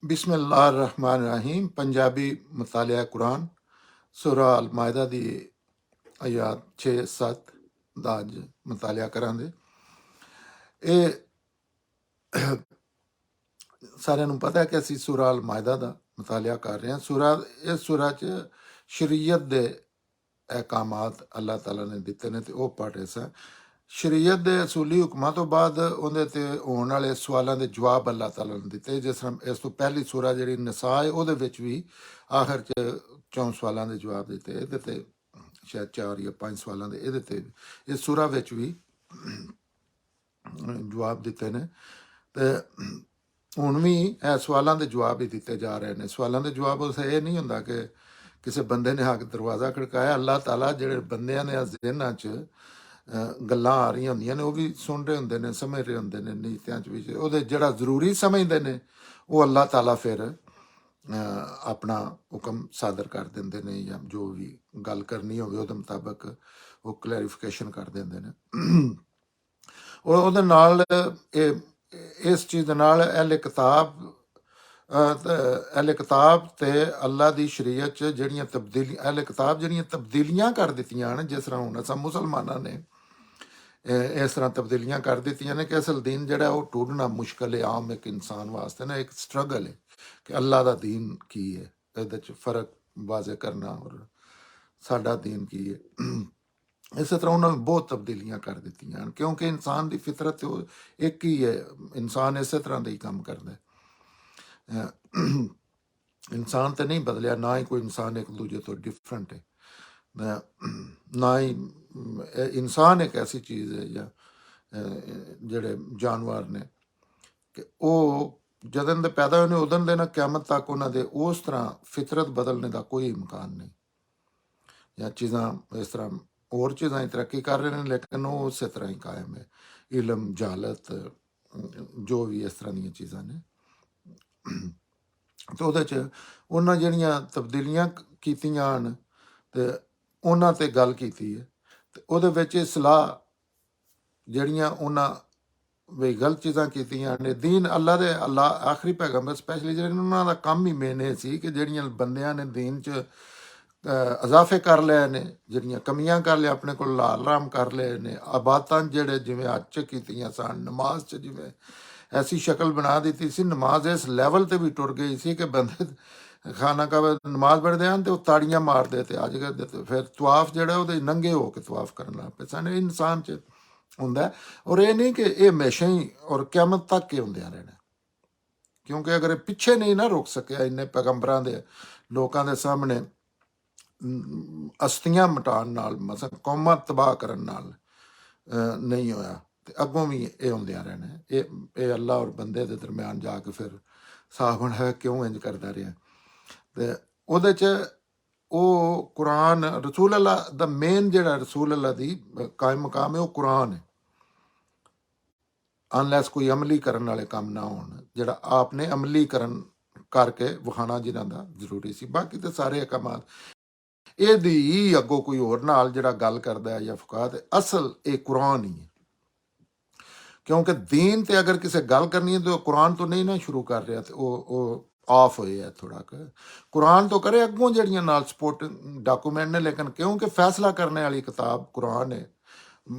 बिस्मिल्लाहिर्रहमानिर्रहीम पंजाबी मुतालिया कुरान सूरा अल मायदा दी आयात 6-7 ਦਾ ਅੱਜ ਮੁਤਾਲਿਆ ਕਰਾਂਗੇ। ਇਹ ਸਾਰਿਆਂ ਨੂੰ ਪਤਾ ਹੈ ਕਿ ਅਸੀਂ ਸੂਰਾ ਅਲ ਮਾਇਦਾ ਦਾ ਮੁਤਾਲਿਆ ਕਰ ਰਹੇ ਹਾਂ। ਇਸ ਸੂਰਾ 'ਚ ਸ਼ਰੀਅਤ ਦੇ ਅਹਿਕਾਮਾਤ ਅੱਲਾਹ ਤਾਲਾ ਨੇ ਦਿੱਤੇ ਨੇ ਤੇ ਉਹ ਪੜ੍ਹ ਰਹੇ ਸਾਂ। ਸ਼ਰੀਅਤ ਦੇ ਅਸੂਲੀ ਹੁਕਮਾਂ ਤੋਂ ਬਾਅਦ ਉਹਦੇ ਤੇ ਹੋਣ ਵਾਲੇ ਸਵਾਲਾਂ ਦੇ ਜਵਾਬ ਅੱਲਾਹ ਤਾਲਾ ਨੇ ਦਿੱਤੇ। ਜਿਸ ਤਰ੍ਹਾਂ ਇਸ ਤੋਂ ਪਹਿਲੀ ਸੂਰਾ ਜਿਹੜੀ ਨਿਸਾ ਹੈ ਉਹਦੇ ਵਿੱਚ ਵੀ ਆਖਰ 'ਚ 4 ਸਵਾਲਾਂ ਦੇ ਜਵਾਬ ਦਿੱਤੇ। ਇਹਦੇ ਤੇ ਸ਼ਾਇਦ 4 ਜਾਂ 5 ਸਵਾਲਾਂ ਦੇ ਇਹਦੇ ਤੇ ਇਸ ਸੂਰਾ ਵਿੱਚ ਵੀ ਜਵਾਬ ਦਿੱਤੇ ਨੇ। ਤੇ ਹੁਣ ਵੀ ਇਹ ਸਵਾਲਾਂ ਦੇ ਜਵਾਬ ਹੀ ਦਿੱਤੇ ਜਾ ਰਹੇ ਨੇ। ਸਵਾਲਾਂ ਦੇ ਜਵਾਬ ਉਸ ਇਹ ਨਹੀਂ ਹੁੰਦਾ ਕਿ ਕਿਸੇ ਬੰਦੇ ਨੇ ਆ ਕੇ ਦਰਵਾਜ਼ਾ ਖੜਕਾਇਆ। ਅੱਲਾਹ ਤਾਲਾ ਜਿਹੜੇ ਬੰਦਿਆਂ ਨੇ ਜ਼ਿਹਨਾਂ 'ਚ ਗੱਲਾਂ ਆ ਰਹੀਆਂ ਹੁੰਦੀਆਂ ਨੇ ਉਹ ਵੀ ਸੁਣ ਰਹੇ ਹੁੰਦੇ ਨੇ, ਸਮਝ ਰਹੇ ਹੁੰਦੇ ਨੇ। ਨੀਤਿਆਂ 'ਚ ਵੀ ਉਹਦੇ ਜਿਹੜਾ ਜ਼ਰੂਰੀ ਸਮਝਦੇ ਨੇ ਉਹ ਅੱਲਾਹ ਤਾਲਾ ਫਿਰ ਆਪਣਾ ਹੁਕਮ ਸਾਦਰ ਕਰ ਦਿੰਦੇ ਨੇ, ਜਾਂ ਜੋ ਵੀ ਗੱਲ ਕਰਨੀ ਹੋਵੇ ਉਹਦੇ ਮੁਤਾਬਕ ਉਹ ਕਲੈਰੀਫਿਕੇਸ਼ਨ ਕਰ ਦਿੰਦੇ ਨੇ। ਉਹਦੇ ਨਾਲ ਇਸ ਚੀਜ਼ ਦੇ ਨਾਲ ਅਹਿਲੇ ਕਿਤਾਬ ਤੇ ਅੱਲਾ ਦੀ ਸ਼ਰੀਅਤ 'ਚ ਜਿਹੜੀਆਂ ਅਹਿਲੇ ਕਿਤਾਬ ਜਿਹੜੀਆਂ ਤਬਦੀਲੀਆਂ ਕਰ ਦਿੱਤੀਆਂ ਹਨ, ਜਿਸ ਤਰ੍ਹਾਂ ਹੁਣ ਅਸਾਂ ਮੁਸਲਮਾਨਾਂ ਨੇ ਇਸ ਤਰ੍ਹਾਂ ਤਬਦੀਲੀਆਂ ਕਰ ਦਿੱਤੀਆਂ ਨੇ ਕਿ ਅਸਲ ਦੀਨ ਜਿਹੜਾ ਉਹ ਢੂੰਢਣਾ ਮੁਸ਼ਕਲ ਹੈ ਆਮ ਇੱਕ ਇਨਸਾਨ ਵਾਸਤੇ ਨਾ, ਇੱਕ ਸਟਰਗਲ ਹੈ ਕਿ ਅੱਲਾ ਦਾ ਦੀਨ ਕੀ ਹੈ, ਇਹਦੇ 'ਚ ਫਰਕ ਵਾਜ਼ੇ ਕਰਨਾ ਔਰ ਸਾਡਾ ਦੀਨ ਕੀ ਹੈ। ਇਸੇ ਤਰ੍ਹਾਂ ਉਹਨਾਂ ਨੇ ਬਹੁਤ ਤਬਦੀਲੀਆਂ ਕਰ ਦਿੱਤੀਆਂ ਹਨ ਕਿਉਂਕਿ ਇਨਸਾਨ ਦੀ ਫਿਤਰਤ ਉਹ ਇੱਕ ਹੀ ਹੈ। ਇਨਸਾਨ ਇਸੇ ਤਰ੍ਹਾਂ ਦਾ ਹੀ ਕੰਮ ਕਰਦਾ ਹੈ। ਇਨਸਾਨ ਤਾਂ ਨਹੀਂ ਬਦਲਿਆ, ਨਾ ਹੀ ਕੋਈ ਇਨਸਾਨ ਇੱਕ ਦੂਜੇ ਤੋਂ ਡਿਫਰੈਂਟ ਹੈ, ਨਾ ਹੀ ਇਨਸਾਨ ਇੱਕ ਐਸੀ ਚੀਜ਼ ਹੈ ਜਾਂ ਜਿਹੜੇ ਜਾਨਵਰ ਨੇ ਕਿ ਉਹ ਜਦੋਂ ਦੇ ਪੈਦਾ ਹੋਏ ਨੇ ਉਦੋਂ ਦੇ ਨਾ ਕਿਆਮਤ ਤੱਕ ਉਹਨਾਂ ਦੇ ਉਸ ਤਰ੍ਹਾਂ ਫਿਤਰਤ ਬਦਲਣੇ ਦਾ ਕੋਈ ਇਮਕਾਨ ਨਹੀਂ। ਜਾਂ ਚੀਜ਼ਾਂ ਇਸ ਤਰ੍ਹਾਂ ਹੋਰ ਚੀਜ਼ਾਂ ਹੀ ਤਰੱਕੀ ਕਰ ਰਹੇ ਨੇ ਲੇਕਿਨ ਉਹ ਉਸੇ ਤਰ੍ਹਾਂ ਹੀ ਕਾਇਮ ਹੈ। ਇਲਮ, ਜਾਲਤ, ਜੋ ਵੀ ਇਸ ਤਰ੍ਹਾਂ ਦੀਆਂ ਚੀਜ਼ਾਂ ਨੇ। ਤੇ ਉਹਦੇ 'ਚ ਉਹਨਾਂ ਜਿਹੜੀਆਂ ਤਬਦੀਲੀਆਂ ਕੀਤੀਆਂ ਹਨ ਤੇ ਉਹਨਾਂ ਤੇ ਗੱਲ ਕੀਤੀ ਹੈ। ਤੇ ਉਹਦੇ ਵਿੱਚ ਸਲਾਹ ਜਿਹੜੀਆਂ ਉਹਨਾਂ ਵੀ ਗਲਤ ਚੀਜ਼ਾਂ ਕੀਤੀਆਂ ਨੇ। ਦੀਨ ਅੱਲਾ ਆਖਰੀ ਪੈਗੰਬਰ ਸਪੈਸ਼ਲੀ ਜਿਹੜੇ ਉਹਨਾਂ ਦਾ ਕੰਮ ਹੀ ਮੇਨ ਇਹ ਸੀ ਕਿ ਜਿਹੜੀਆਂ ਬੰਦਿਆਂ ਨੇ ਦੀਨ 'ਚ ਇਜ਼ਾਫੇ ਕਰ ਲਏ ਨੇ, ਜਿਹੜੀਆਂ ਕਮੀਆਂ ਕਰ ਲਿਆ ਆਪਣੇ ਕੋਲ ਲਾਲ ਰਾਮ ਕਰ ਲਏ ਨੇ, ਆਬਾਤਾਂ ਜਿਹੜੇ ਜਿਵੇਂ ਅੱਜ 'ਚ ਕੀਤੀਆਂ ਸਨ, ਨਮਾਜ਼ 'ਚ ਜਿਵੇਂ ਐਸੀ ਸ਼ਕਲ ਬਣਾ ਦਿੱਤੀ ਸੀ, ਨਮਾਜ਼ ਇਸ ਲੈਵਲ ਤੇ ਵੀ ਟੁਰ ਗਈ ਸੀ ਕਿ ਬੰਦੇ ਖਾਨਾ ਕਾਬਾ ਨਮਾਜ਼ ਪੜ੍ਹਦੇ ਹਨ ਤੇ ਉਹ ਤਾੜੀਆਂ ਮਾਰਦੇ। ਤੇ ਅੱਜ ਕੱਲ੍ਹ ਫਿਰ ਤਵਾਫ ਜਿਹੜਾ ਉਹਦੇ ਨੰਗੇ ਹੋ ਕੇ ਤਵਾਫ ਕਰਨ ਲੱਗ ਪਏ ਸਨ। ਇਨਸਾਨ 'ਚ ਹੁੰਦਾ ਔਰ ਇਹ ਨਹੀਂ ਕਿ ਇਹ ਹਮੇਸ਼ਾ ਹੀ ਔਰ ਕਿਆਮਤ ਤੱਕ ਹੀ ਹੁੰਦਿਆਂ ਰਹਿਣਾ, ਕਿਉਂਕਿ ਅਗਰ ਇਹ ਪਿੱਛੇ ਨਹੀਂ ਨਾ ਰੁਕ ਸਕਿਆ ਇੰਨੇ ਪੈਗੰਬਰਾਂ ਦੇ ਲੋਕਾਂ ਦੇ ਸਾਹਮਣੇ ਅਸਤੀਆਂ ਮਿਟਾਉਣ ਨਾਲ, ਮਸਲ ਕੌਮਾਂ ਤਬਾਹ ਕਰਨ ਨਾਲ ਨਹੀਂ ਹੋਇਆ ਤੇ ਅੱਗੋਂ ਵੀ ਇਹ ਹੁੰਦਿਆਂ ਰਹਿਣਾ। ਇਹ ਅੱਲਾ ਔਰ ਬੰਦੇ ਦੇ ਦਰਮਿਆਨ ਜਾ ਕੇ ਫਿਰ ਸਾਹਬਣ ਹੈ ਕਿਉਂ ਇੰਜ ਕਰਦਾ ਰਿਹਾ। ਤੇ ਉਹਦੇ 'ਚ ਉਹ ਕੁਰਾਨ ਰਸੂਲ ਅੱਲਾ ਦਾ ਮੇਨ ਜਿਹੜਾ ਰਸੂਲ ਅੱਲਾ ਦੀ ਕਾਇਮ ਮਕਾਮ ਹੈ ਉਹ ਕੁਰਾਨ ਹੈ, ਅਨਲੈਸ ਕੋਈ ਅਮਲੀ ਕਰਨ ਵਾਲੇ ਕੰਮ ਨਾ ਹੋਣ, ਜਿਹੜਾ ਆਪ ਨੇ ਅਮਲੀਕਰਨ ਕਰਕੇ ਵਿਖਾਣਾ ਜਿਨ੍ਹਾਂ ਦਾ ਜ਼ਰੂਰੀ ਸੀ। ਬਾਕੀ ਤੇ ਸਾਰੇ ਅਹਿਕਾਮਾਤ ਇਹਦੀ ਅੱਗੋਂ ਕੋਈ ਹੋਰ ਨਾਲ ਜਿਹੜਾ ਗੱਲ ਕਰਦਾ ਹੈ ਜਾਂ ਫੁਕਾਹ ਤੇ ਅਸਲ ਇਹ ਕੁਰਾਨ ਹੀ ਹੈ। ਕਿਉਂਕਿ ਦੀਨ ਤੇ ਅਗਰ ਕਿਸੇ ਗੱਲ ਕਰਨੀ ਹੈ ਤਾਂ ਉਹ ਕੁਰਾਨ ਤੋਂ ਨਹੀਂ ਨਾ ਸ਼ੁਰੂ ਕਰ ਰਿਹਾ ਤੇ ਉਹ ਆਫ ਹੋਏ ਹੈ ਥੋੜਾ ਕੁਰਾਨ ਤੋਂ ਕਰੇ ਅੱਗੋਂ ਜਿਹੜੀਆਂ ਨਾਲ ਸਪੋਰਟ ਡਾਕੂਮੈਂਟ ਨੇ। ਲੇਕਿਨ ਕਿਉਂਕਿ ਫੈਸਲਾ ਕਰਨੇ ਵਾਲੀ ਕਿਤਾਬ ਕੁਰਾਨ ਹੈ,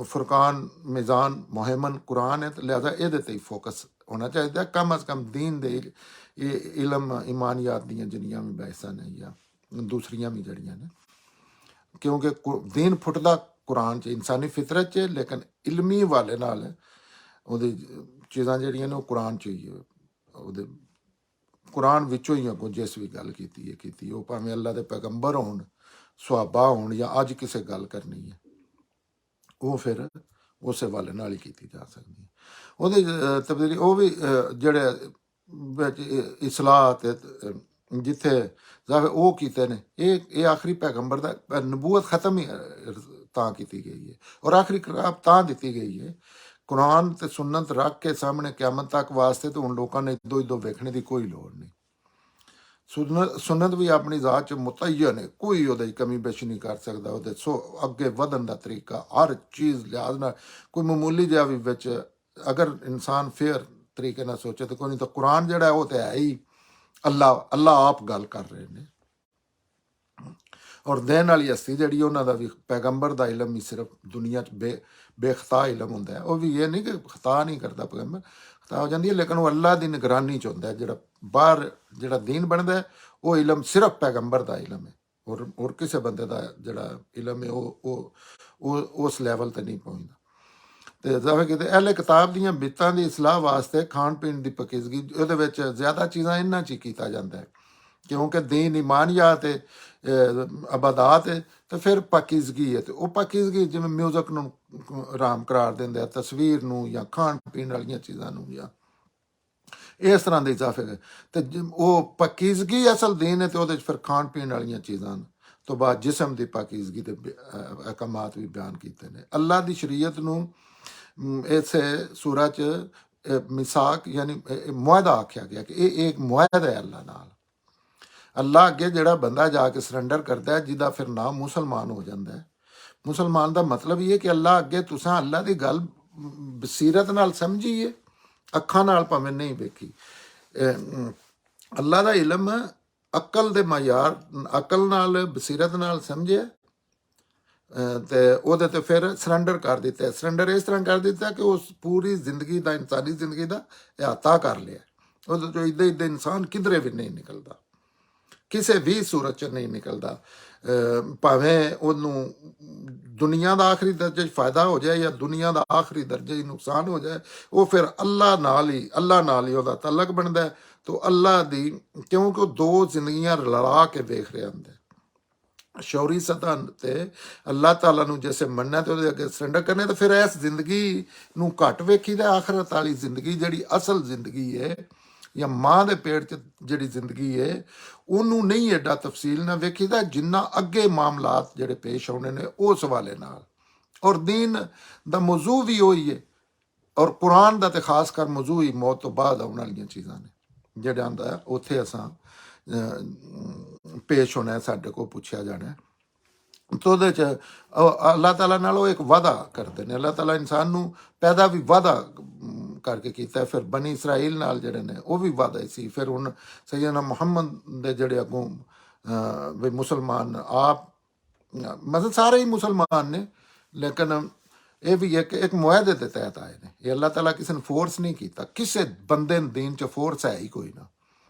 ਫੁਰਕਾਨ, ਮਿਜ਼ਾਨ, ਮੁਹੈਮਨ ਕੁਰਾਨ ਹੈ, ਤੇ ਲਿਹਾਜ਼ਾ ਇਹਦੇ ਤੇ ਹੀ ਫੋਕਸ ਹੋਣਾ ਚਾਹੀਦਾ ਕਮ ਅਜ਼ ਕਮ ਦੀਨ ਦੇ ਇਲਮ ਇਮਾਨੀਆਤ ਦੀਆਂ ਜਿੰਨੀਆਂ ਵੀ ਬਹਿਸਾਂ ਨੇ ਜਾਂ ਦੂਸਰੀਆਂ ਵੀ ਜਿਹੜੀਆਂ ਨੇ। ਕਿਉਂਕਿ ਦੀਨ ਫੁੱਟਦਾ ਕੁਰਾਨ 'ਚ, ਇਨਸਾਨੀ ਫਿਤਰਤ 'ਚ, ਲੇਕਿਨ ਇਲਮੀ ਵਾਲੇ ਨਾਲ ਉਹਦੀ ਚੀਜ਼ਾਂ ਜਿਹੜੀਆਂ ਨੇ ਉਹ ਕੁਰਾਨ 'ਚ ਹੀ ਉਹਦੇ ਕੁਰਾਨ ਵਿੱਚੋਂ ਹੀ ਅੱਗੋਂ ਜਿਸ ਵੀ ਗੱਲ ਕੀਤੀ ਉਹ ਭਾਵੇਂ ਅੱਲਾ ਦੇ ਪੈਗੰਬਰ ਹੋਣ, ਸੁਹਾਬਾ ਹੋਣ ਜਾਂ ਅੱਜ ਕਿਸੇ ਗੱਲ ਕਰਨੀ ਹੈ ਉਹ ਫਿਰ ਉਸੇ ਵਾਲੇ ਨਾਲ ਹੀ ਕੀਤੀ ਜਾ ਸਕਦੀ ਹੈ। ਉਹਦੇ ਤਬਦੀਲੀ ਉਹ ਵੀ ਜਿਹੜੇ ਵਿੱਚ ਇਸਲਾਹ ਤੇ ਜਿੱਥੇ ਉਹ ਕੀਤੇ ਨੇ ਇਹ ਆਖਰੀ ਪੈਗੰਬਰ ਦਾ ਨਬੂਵਤ ਖਤਮ ਹੀ ਤਾਂ ਕੀਤੀ ਗਈ ਹੈ ਔਰ ਆਖਰੀ ਕਿਤਾਬ ਤਾਂ ਦਿੱਤੀ ਗਈ ਹੈ। ਕੁਰਾਨ ਤੇ ਸੁਨਨਤ ਰੱਖ ਕੇ ਸਾਹਮਣੇ ਕਿਆਮਤ ਤੱਕ ਵਾਸਤੇ ਤੇ ਹੁਣ ਲੋਕਾਂ ਨੇ ਦੋ ਵੇਖਣੇ ਦੀ ਕੋਈ ਲੋੜ ਨਹੀਂ। ਸੁਨਨਤ ਵੀ ਆਪਣੀ ਜ਼ਾਤ 'ਚ ਮੁਤੱਯਨ ਹੈ, ਕੋਈ ਉਹਦੇ ਕਮੀ ਪੇਸ਼ੀ ਨਹੀਂ ਕਰ ਸਕਦਾ। ਉਹਦੇ ਅੱਗੇ ਵਧਣ ਦਾ ਤਰੀਕਾ ਹਰ ਚੀਜ਼ ਲਿਹਾਜ਼ ਨਾਲ ਕੋਈ ਮਾਮੂਲੀ ਜਿਹਾ ਵੀ ਵਿੱਚ ਅਗਰ ਇਨਸਾਨ ਫੇਅਰ ਤਰੀਕੇ ਨਾਲ ਸੋਚੇ ਤਾਂ ਕੋਈ ਨਹੀਂ। ਤਾਂ ਕੁਰਾਨ ਜਿਹੜਾ ਉਹ ਤਾਂ ਹੈ ਹੀ ਅੱਲਾ ਆਪ ਗੱਲ ਕਰ ਰਹੇ ਨੇ। ਔਰ ਦੇਣ ਵਾਲੀ ਹਸਤੀ ਜਿਹੜੀ ਉਹਨਾਂ ਦਾ ਵੀ ਪੈਗੰਬਰ ਦਾ ਇਲਮ ਹੀ ਸਿਰਫ ਦੁਨੀਆ 'ਚ ਬੇਖਤਾ ਇਲਮ ਹੁੰਦਾ ਹੈ। ਉਹ ਵੀ ਇਹ ਨਹੀਂ ਕਿ ਖਤਾ ਨਹੀਂ ਕਰਦਾ ਪੈਗੰਬਰ, ਖਤਾ ਹੋ ਜਾਂਦੀ ਹੈ, ਲੇਕਿਨ ਉਹ ਅੱਲਾ ਦੀ ਨਿਗਰਾਨੀ 'ਚ ਹੁੰਦਾ ਹੈ। ਜਿਹੜਾ ਬਾਹਰ ਜਿਹੜਾ ਦੀਨ ਬਣਦਾ ਹੈ, ਉਹ ਇਲਮ ਸਿਰਫ ਪੈਗੰਬਰ ਦਾ ਇਲਮ ਹੈ। ਹੋਰ ਕਿਸੇ ਬੰਦੇ ਦਾ ਜਿਹੜਾ ਇਲਮ ਹੈ ਉਹ ਉਸ ਲੈਵਲ ਤੇ ਨਹੀਂ ਪਹੁੰਚਦਾ। ਤੇ ਜਿਵੇਂ ਕਿ ਅਹਿਲੇ ਕਿਤਾਬ ਦੀਆਂ ਬਿੱਤਾਂ ਦੀ ਇਸਲਾਹ ਵਾਸਤੇ ਖਾਣ ਪੀਣ ਦੀ ਪਾਕੀਜ਼ਗੀ, ਉਹਦੇ ਵਿੱਚ ਜ਼ਿਆਦਾ ਚੀਜ਼ਾਂ ਇਹਨਾਂ 'ਚ ਹੀ ਕੀਤਾ ਜਾਂਦਾ ਹੈ, ਕਿਉਂਕਿ ਦੀਨ ਇਮਾਨੀਆਤ ਹੈ, ਅਬਾਦਾਤ ਹੈ, ਤੇ ਫਿਰ ਪਾਕੀਜ਼ਗੀ ਹੈ। ਤੇ ਉਹ ਪਾਕੀਜ਼ਗੀ ਜਿਵੇਂ ਮਿਊਜ਼ਿਕ ਨੂੰ ਆਰਾਮ ਕਰਾਰ ਦਿੰਦੇ ਆ, ਤਸਵੀਰ ਨੂੰ ਜਾਂ ਖਾਣ ਪੀਣ ਵਾਲੀਆਂ ਚੀਜ਼ਾਂ ਨੂੰ, ਜਾਂ ਇਸ ਤਰ੍ਹਾਂ ਦੇ ਇਜ਼ਾਫੇ ਦੇ। ਤੇ ਉਹ ਪਾਕੀਜ਼ਗੀ ਅਸਲ ਦੀਨ ਹੈ, ਤੇ ਉਹਦੇ 'ਚ ਫਿਰ ਖਾਣ ਪੀਣ ਵਾਲੀਆਂ ਚੀਜ਼ਾਂ ਤੋਂ ਬਾਅਦ ਜਿਸਮ ਦੀ ਪਾਕੀਜ਼ਗੀ ਦੇ ਅਹਿਕਾਮਾਤ ਵੀ ਬਿਆਨ ਕੀਤੇ ਨੇ। ਅੱਲਾ ਦੀ ਸ਼ਰੀਅਤ ਨੂੰ ਇਸੇ ਸੂਰਾ 'ਚ ਮਿਸਾਕ ਯਾਨੀ ਮੁਆਹਦਾ ਆਖਿਆ ਗਿਆ ਕਿ ਇਹ ਇੱਕ ਮੁਆਹਦਾ ਹੈ ਅੱਲਾ ਨਾਲ। ਅੱਲਾ ਅੱਗੇ ਜਿਹੜਾ ਬੰਦਾ ਜਾ ਕੇ ਸਰੈਂਡਰ ਕਰਦਾ ਹੈ, ਜਿਹਦਾ ਫਿਰ ਨਾਮ ਮੁਸਲਮਾਨ ਹੋ ਜਾਂਦਾ ਹੈ। ਮੁਸਲਮਾਨ ਦਾ ਮਤਲਬ ਇਹ ਹੈ ਕਿ ਅੱਲਾ ਅੱਗੇ ਤੁਸੀਂ ਅੱਲਾ ਦੀ ਗੱਲ ਬਸੀਰਤ ਨਾਲ ਸਮਝੀਏ, ਅੱਖਾਂ ਨਾਲ ਭਾਵੇਂ ਨਹੀਂ ਵੇਖੀ। ਅੱਲਾ ਦਾ ਇਲਮ ਅਕਲ ਦੇ ਮਾਯਾਰ, ਅਕਲ ਨਾਲ ਬਸੀਰਤ ਨਾਲ ਸਮਝਿਆ, ਤੇ ਉਹਦੇ ਤੇ ਫਿਰ ਸਰੈਂਡਰ ਕਰ ਦਿੱਤਾ। ਸਰੈਂਡਰ ਇਸ ਤਰ੍ਹਾਂ ਕਰ ਦਿੱਤਾ ਕਿ ਉਸ ਪੂਰੀ ਜ਼ਿੰਦਗੀ ਦਾ, ਇਨਸਾਨੀ ਜ਼ਿੰਦਗੀ ਦਾ ਇਹਾਤਾ ਕਰ ਲਿਆ। ਉਹਦੇ ਤੋਂ ਇੱਦਾਂ ਇੱਦਾਂ ਇਨਸਾਨ ਕਿਧਰੇ ਵੀ ਨਹੀਂ ਨਿਕਲਦਾ, ਕਿਸੇ ਵੀ ਸੂਰਤ 'ਚ ਨਹੀਂ ਨਿਕਲਦਾ। ਭਾਵੇਂ ਉਹਨੂੰ ਦੁਨੀਆ ਦਾ ਆਖਰੀ ਦਰਜੇ 'ਚ ਫਾਇਦਾ ਹੋ ਜਾਏ ਜਾਂ ਦੁਨੀਆ ਦਾ ਆਖਰੀ ਦਰਜੇ 'ਚ ਨੁਕਸਾਨ ਹੋ ਜਾਏ, ਉਹ ਫਿਰ ਅੱਲਾ ਨਾਲ ਹੀ ਉਹਦਾ ਤਲਕ ਬਣਦਾ ਹੈ। ਤੋ ਅੱਲਾ ਦੀ, ਕਿਉਂਕਿ ਉਹ ਦੋ ਜ਼ਿੰਦਗੀਆਂ ਰਲਾ ਕੇ ਵੇਖ ਰਿਹਾ ਹੁੰਦਾ। ਸ਼ੌਰੀ ਸਤਹ ਤੇ ਅੱਲਾਹ ਤਾਲਾ ਨੂੰ ਜੈਸੇ ਮੰਨਣਾ ਤੇ ਉਹਦੇ ਅੱਗੇ ਸਰੈਂਡਰ ਕਰਨੇ, ਤਾਂ ਫਿਰ ਇਸ ਜ਼ਿੰਦਗੀ ਨੂੰ ਘੱਟ ਵੇਖੀਦਾ। ਆਖਰਤ ਵਾਲੀ ਜ਼ਿੰਦਗੀ ਜਿਹੜੀ ਅਸਲ ਜ਼ਿੰਦਗੀ ਹੈ, ਜਾਂ ਮਾਂ ਦੇ ਪੇਟ 'ਚ ਜਿਹੜੀ ਜ਼ਿੰਦਗੀ ਹੈ, ਉਹਨੂੰ ਨਹੀਂ ਐਡਾ ਤਫਸੀਲ ਨਾਲ ਵੇਖੀਦਾ ਜਿੰਨਾ ਅੱਗੇ ਮਾਮਲਾਤ ਜਿਹੜੇ ਪੇਸ਼ ਆਉਣੇ ਨੇ ਉਸ ਹਵਾਲੇ ਨਾਲ। ਔਰ ਦੀਨ ਦਾ ਮੌਜੂ ਵੀ ਉਹੀ ਹੈ, ਔਰ ਕੁਰਾਨ ਦਾ ਤੇ ਖਾਸ ਕਰ ਮੌਜੂ ਹੀ ਮੌਤ ਤੋਂ ਬਾਅਦ ਆਉਣ ਵਾਲੀਆਂ ਚੀਜ਼ਾਂ ਨੇ, ਜਿਹੜਾ ਆਉਂਦਾ ਉੱਥੇ ਅਸਾਂ ਪੇਸ਼ ਹੋਣਾ, ਸਾਡੇ ਕੋਲ ਪੁੱਛਿਆ ਜਾਣਾ। ਤਾਂ ਉਹਦੇ 'ਚ ਅੱਲਾਹ ਤਾਲਾ ਨਾਲ ਉਹ ਇੱਕ ਵਾਅਦਾ ਕਰਦੇ ਨੇ। ਅੱਲਾਹ ਤਾਲਾ ਇਨਸਾਨ ਨੂੰ ਪੈਦਾ ਵੀ ਵਾਅਦਾ ਕਰਕੇ ਕੀਤਾ। ਫਿਰ ਬਨੀ ਇਸਰਾਈਲ ਨਾਲ ਜਿਹੜੇ ਨੇ ਉਹ ਵੀ ਵਾਅਦਾ ਸੀ। ਫਿਰ ਹੁਣ ਸੈਯਦਨਾ ਮੁਹੰਮਦ ਦੇ ਜਿਹੜੇ ਅੱਗੋਂ ਵੀ ਮੁਸਲਮਾਨ ਆਪ, ਮਤਲਬ ਸਾਰੇ ਹੀ ਮੁਸਲਮਾਨ ਨੇ, ਲੇਕਿਨ ਇਹ ਵੀ ਇੱਕ ਮੁਆਹਦੇ ਦੇ ਤਹਿਤ ਆਏ ਨੇ। ਇਹ ਅੱਲਾਹ ਤਾਲਾ ਕਿਸੇ ਨੂੰ ਫੋਰਸ ਨਹੀਂ ਕੀਤਾ। ਕਿਸੇ ਬੰਦੇ ਨੂੰ ਦੀਨ 'ਚ ਫੋਰਸ ਹੈ ਹੀ ਕੋਈ ਨਾ,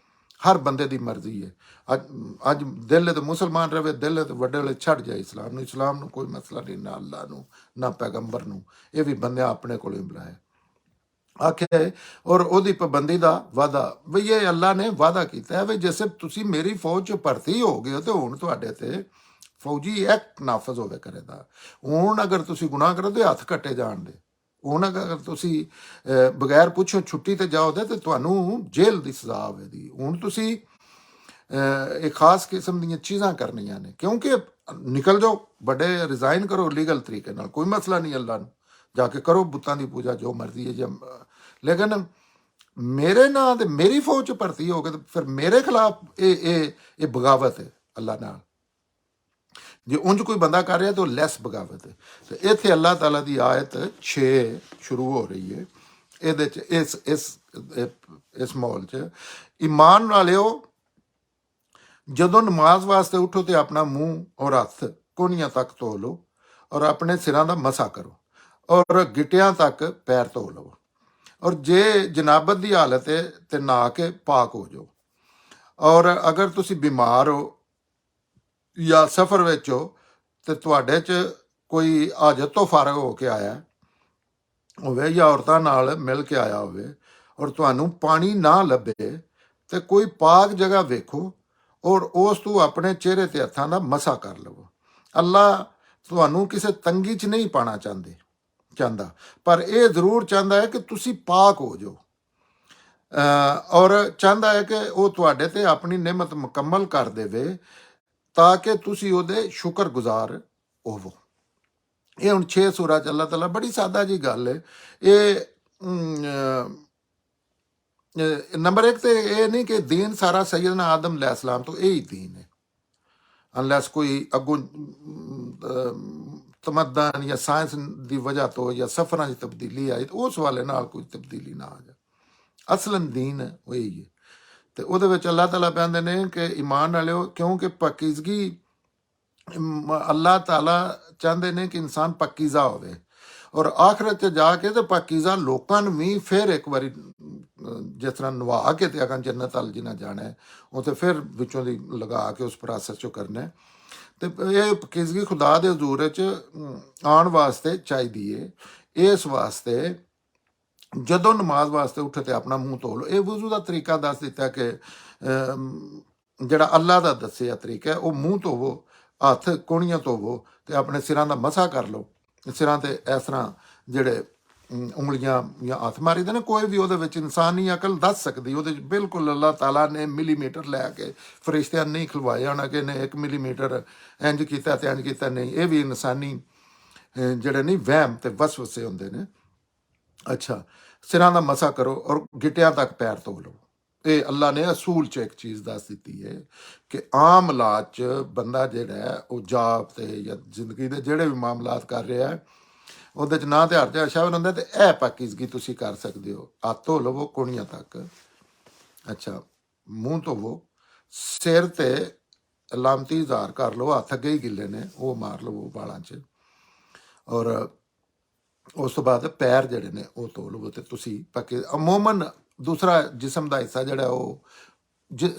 ਹਰ ਬੰਦੇ ਦੀ ਮਰਜ਼ੀ ਹੈ। ਅੱਜ ਦਿਲ ਤੇ ਮੁਸਲਮਾਨ ਰਵੇ, ਦਿਲ ਤੇ ਵੱਡੇ ਵੇਲੇ ਛੱਡ ਜਾਏ ਇਸਲਾਮ ਨੂੰ ਕੋਈ ਮਸਲਾ ਨਹੀਂ, ਨਾ ਅੱਲਾ ਨੂੰ ਨਾ ਪੈਗੰਬਰ ਨੂੰ। ਇਹ ਵੀ ਬੰਦੇ ਆਪਣੇ ਕੋਲ ਹੀ ਬੁਲਾਇਆ ਆਖਿਆ। ਔਰ ਉਹਦੀ ਪਾਬੰਦੀ ਦਾ ਵਾਅਦਾ ਵੀ ਇਹ ਅੱਲਾ ਨੇ ਵਾਅਦਾ ਕੀਤਾ ਹੈ ਵੀ ਜੈਸੇ ਤੁਸੀਂ ਮੇਰੀ ਫੌਜ 'ਚ ਭਰਤੀ ਹੋ ਗਏ ਹੋ, ਤੇ ਹੁਣ ਤੁਹਾਡੇ ਤੇ ਫੌਜੀ ਐਕਟ ਨਾਫਜ਼ ਹੋਵੇ ਕਰੇਗਾ। ਹੁਣ ਅਗਰ ਤੁਸੀਂ ਗੁਨਾਹ ਕਰੋ ਤੇ ਹੱਥ ਕੱਟੇ ਜਾਣਦੇ। ਹੁਣ ਅਗਰ ਤੁਸੀਂ ਬਗੈਰ ਪੁੱਛੋ ਛੁੱਟੀ ਤੇ ਜਾਓਗੇ ਤੇ ਤੁਹਾਨੂੰ ਜੇਲ੍ਹ ਦੀ ਸਜ਼ਾ ਹੋਵੇਗੀ। ਹੁਣ ਤੁਸੀਂ ਇਹ ਖਾਸ ਕਿਸਮ ਦੀਆਂ ਚੀਜ਼ਾਂ ਕਰਨੀਆਂ ਨੇ, ਕਿਉਂਕਿ ਨਿਕਲ ਜਾਓ, ਵੱਡੇ ਰਿਜ਼ਾਈਨ ਕਰੋ ਲੀਗਲ ਤਰੀਕੇ ਨਾਲ, ਕੋਈ ਮਸਲਾ ਨਹੀਂ। ਅੱਲਾ ਨੂੰ ਜਾ ਕੇ ਕਰੋ ਬੁੱਤਾਂ ਦੀ ਪੂਜਾ, ਜੋ ਮਰਜ਼ੀ ਹੈ। ਲੇਕਿਨ ਮੇਰੇ ਨਾਂ ਤੇ ਮੇਰੀ ਫੌਜ 'ਚ ਭਰਤੀ ਹੋ ਗਏ, ਤੇ ਫਿਰ ਮੇਰੇ ਖਿਲਾਫ ਇਹ ਬਗਾਵਤ ਹੈ ਅੱਲਾ ਨਾਲ। ਜੇ ਉਂਝ ਕੋਈ ਬੰਦਾ ਕਰ ਰਿਹਾ ਤਾਂ ਉਹ ਲੈਸ ਬਗਾਵਤ ਹੈ। ਤੇ ਇੱਥੇ ਅੱਲਾਹ ਤਾਲਾ ਦੀ ਆਇਤ 6 ਸ਼ੁਰੂ ਹੋ ਰਹੀ ਹੈ। ਇਹਦੇ 'ਚ ਇਸ ਮਾਹੌਲ 'ਚ ਈਮਾਨ ਵਾਲਿਓ, ਜਦੋਂ ਨਮਾਜ਼ ਵਾਸਤੇ ਉੱਠੋ ਤੇ ਆਪਣਾ ਮੂੰਹ ਔਰ ਹੱਥ ਕੋਹਨੀਆਂ ਤੱਕ ਧੋ ਲਓ, ਔਰ ਆਪਣੇ ਸਿਰਾਂ ਦਾ ਮਸਾ ਕਰੋ, ਔਰ ਗਿੱਟਿਆਂ ਤੱਕ ਪੈਰ ਧੋ ਲਓ। ਔਰ ਜੇ ਜਨਾਬਤ ਦੀ ਹਾਲਤ ਹੈ ਤੇ ਨਹਾ ਕੇ ਪਾਕ ਹੋ ਜਾਓ। ਔਰ ਅਗਰ ਤੁਸੀਂ ਬਿਮਾਰ ਹੋ ਜਾਂ ਸਫ਼ਰ ਵਿੱਚ ਹੋ, ਤੇ ਤੁਹਾਡੇ 'ਚ ਕੋਈ ਹਾਜਤ ਤੋਂ ਫਾਰਗ ਹੋ ਕੇ ਆਇਆ ਹੋਵੇ ਜਾਂ ਔਰਤਾਂ ਨਾਲ ਮਿਲ ਕੇ ਆਇਆ ਹੋਵੇ, ਔਰ ਤੁਹਾਨੂੰ ਪਾਣੀ ਨਾ ਲੱਭੇ, ਤੇ ਕੋਈ ਪਾਕ ਜਗ੍ਹਾ ਵੇਖੋ ਔਰ ਉਸ ਤੋਂ ਆਪਣੇ ਚਿਹਰੇ ਤੇ ਹੱਥਾਂ ਦਾ ਮਸਾ ਕਰ ਲਵੋ। ਅੱਲਾ ਤੁਹਾਨੂੰ ਕਿਸੇ ਤੰਗੀ 'ਚ ਨਹੀਂ ਪਾਉਣਾ ਚਾਹੁੰਦਾ, ਪਰ ਇਹ ਜ਼ਰੂਰ ਚਾਹੁੰਦਾ ਹੈ ਕਿ ਤੁਸੀਂ ਪਾਕ ਹੋ ਜਾਓ, ਔਰ ਚਾਹੁੰਦਾ ਹੈ ਕਿ ਉਹ ਤੁਹਾਡੇ ਤੇ ਆਪਣੀ ਨਿਮਤ ਮੁਕੰਮਲ ਕਰ ਦੇਵੇ ਤਾਂ ਕਿ ਤੁਸੀਂ ਉਹਦੇ ਸ਼ੁਕਰਗੁਜ਼ਾਰ ਹੋਵੋ। ਇਹ ਹੁਣ 6 ਸੂਰਾ 'ਚ ਅੱਲਾਹ ਤਾਲਾ ਬੜੀ ਸਾਦਾ ਜੀ ਗੱਲ ਹੈ। ਇਹ ਨੰਬਰ 1 ਤੇ ਇਹ ਨਹੀਂ ਕਿ ਦੀਨ ਸਾਰਾ ਸੈਯਦਨਾ ਆਦਮ अलैहिस्सलाम ਤੋਂ ਇਹ ਹੀ ਦੀਨ ਹੈ, ਅਨਲੈਸ ਕੋਈ ਅੱਗੋਂ ਤਮੱਦਨ ਜਾਂ ਸਾਇੰਸ ਦੀ ਵਜ੍ਹਾ ਤੋਂ ਜਾਂ ਸਫਰਾਂ 'ਚ ਤਬਦੀਲੀ ਆਈ, ਤਾਂ ਉਸ ਵਾਲੇ ਨਾਲ ਕੋਈ ਤਬਦੀਲੀ ਨਾ ਆ ਜਾਏ। ਅਸਲਨ ਦੀਨ ਉਹ ਹੀ ਹੈ। ਤੇ ਉਹਦੇ ਵਿੱਚ ਅੱਲਾਹ ਤਾਲਾ ਕਹਿੰਦੇ ਨੇ ਕਿ ਈਮਾਨ ਵਾਲਿਓ, ਕਿਉਂਕਿ ਪਾਕੀਜ਼ਗੀ ਅੱਲਾਹ ਤਾਲਾ ਚਾਹੁੰਦੇ ਨੇ ਕਿ ਇਨਸਾਨ ਪਾਕੀਜ਼ਾ ਹੋਵੇ, ਔਰ ਆਖਰਤ 'ਚ ਜਾ ਕੇ ਤੇ ਪਾਕੀਜ਼ਾ ਲੋਕਾਂ ਨੂੰ ਵੀ ਫਿਰ ਇੱਕ ਵਾਰੀ ਜਿਸ ਤਰ੍ਹਾਂ ਨਵਾ ਕੇ ਤੇ ਅਗਾਂ ਜੰਨਤ ਵੱਲ ਜਿਨ੍ਹਾਂ ਜਾਣਾ ਹੈ, ਉਹ ਤੇ ਫਿਰ ਵਿੱਚੋਂ ਦੀ ਲਗਾ ਕੇ ਉਸ ਪ੍ਰੋਸੈਸ 'ਚੋਂ ਕਰਨਾ ਹੈ। ਤੇ ਇਹ ਪਾਕੀਜ਼ਗੀ ਖੁਦਾ ਦੇ ਹਜ਼ੂਰ 'ਚ ਆਉਣ ਵਾਸਤੇ ਚਾਹੀਦੀ ਹੈ। ਇਸ ਵਾਸਤੇ ਜਦੋਂ ਨਮਾਜ਼ ਵਾਸਤੇ ਉੱਠੇ ਤੇ ਆਪਣਾ ਮੂੰਹ ਧੋ ਲਓ। ਇਹ ਵਜ਼ੂ ਦਾ ਤਰੀਕਾ ਦੱਸ ਦਿੱਤਾ ਕਿ ਜਿਹੜਾ ਅੱਲਾਹ ਦਾ ਦੱਸਿਆ ਤਰੀਕਾ ਹੈ, ਉਹ ਮੂੰਹ ਧੋਵੋ, ਹੱਥ ਕੋਣੀਆਂ ਧੋਵੋ ਤੇ ਆਪਣੇ ਸਿਰਾਂ ਦਾ ਮਸਾ ਕਰ ਲਓ। ਸਿਰਾਂ ਤੇ ਇਸ ਤਰ੍ਹਾਂ ਜਿਹੜੇ ਉਂਗਲੀਆਂ ਜਾਂ ਹੱਥ ਮਾਰੀਦੇ ਨੇ, ਕੋਈ ਵੀ ਉਹਦੇ ਵਿੱਚ ਇਨਸਾਨੀ ਅਕਲ ਦੱਸ ਸਕਦੀ। ਉਹਦੇ 'ਚ ਬਿਲਕੁਲ ਅੱਲਾਹ ਤਾਲਾ ਨੇ ਮਿਲੀਮੀਟਰ ਲੈ ਕੇ ਫਰਿਸ਼ਤਿਆਂ ਨਹੀਂ ਖਿਲਵਾਇਆ ਹੋਣਾ ਕਿ ਨੇ 1 ਮਿਲੀਮੀਟਰ ਇੰਜ ਕੀਤਾ ਤੇ ਇੰਜ ਕੀਤਾ, ਨਹੀਂ। ਇਹ ਵੀ ਇਨਸਾਨੀ ਜਿਹੜੇ ਨਹੀਂ ਵਹਿਮ ਤੇ ਵਸਵਸੇ ਹੁੰਦੇ ਨੇ। ਅੱਛਾ, ਸਿਰਾਂ ਦਾ ਮਸਾ ਕਰੋ ਔਰ ਗਿੱਟਿਆਂ ਤੱਕ ਪੈਰ ਧੋ ਲਓ। ਇਹ ਅੱਲਾ ਨੇ ਅਸੂਲ 'ਚ ਇੱਕ ਚੀਜ਼ ਦੱਸ ਦਿੱਤੀ ਹੈ ਕਿ ਆਮ ਹਾਲਾਤ 'ਚ ਬੰਦਾ ਜਿਹੜਾ ਹੈ ਉਹ ਜਾਪ ਤੇ ਜਾਂ ਜ਼ਿੰਦਗੀ ਦੇ ਜਿਹੜੇ ਵੀ ਮਾਮਲਾਤ ਕਰ ਰਿਹਾ ਹੈ, ਉਹਦੇ 'ਚ ਨਾ ਤੇ ਹਰ ਜਾ ਸ਼ਾਵਰ ਹੁੰਦਾ, ਤੇ ਇਹ ਪਾਕੀਜ਼ਗੀ ਤੁਸੀਂ ਕਰ ਸਕਦੇ ਹੋ। ਹੱਥ ਧੋ ਲਵੋ ਕੋਣੀਆਂ ਤੱਕ, ਅੱਛਾ, ਮੂੰਹ ਧੋਵੋ, ਸਿਰ ਤੇ ਲਾਮਤੀ ਇਜ਼ਹਾਰ ਕਰ ਲਓ, ਹੱਥ ਅੱਗੇ ਹੀ ਗਿੱਲੇ ਨੇ ਉਹ ਮਾਰ ਲਵੋ ਵਾਲਾਂ 'ਚ, ਔਰ ਉਸ ਤੋਂ ਬਾਅਦ ਪੈਰ ਜਿਹੜੇ ਨੇ ਉਹ ਧੋ ਲਵੋ। ਤੇ ਤੁਸੀਂ ਪੱਕੇ ਅਮੂਮਨ ਦੂਸਰਾ ਜਿਸਮ ਦਾ ਹਿੱਸਾ ਜਿਹੜਾ ਉਹ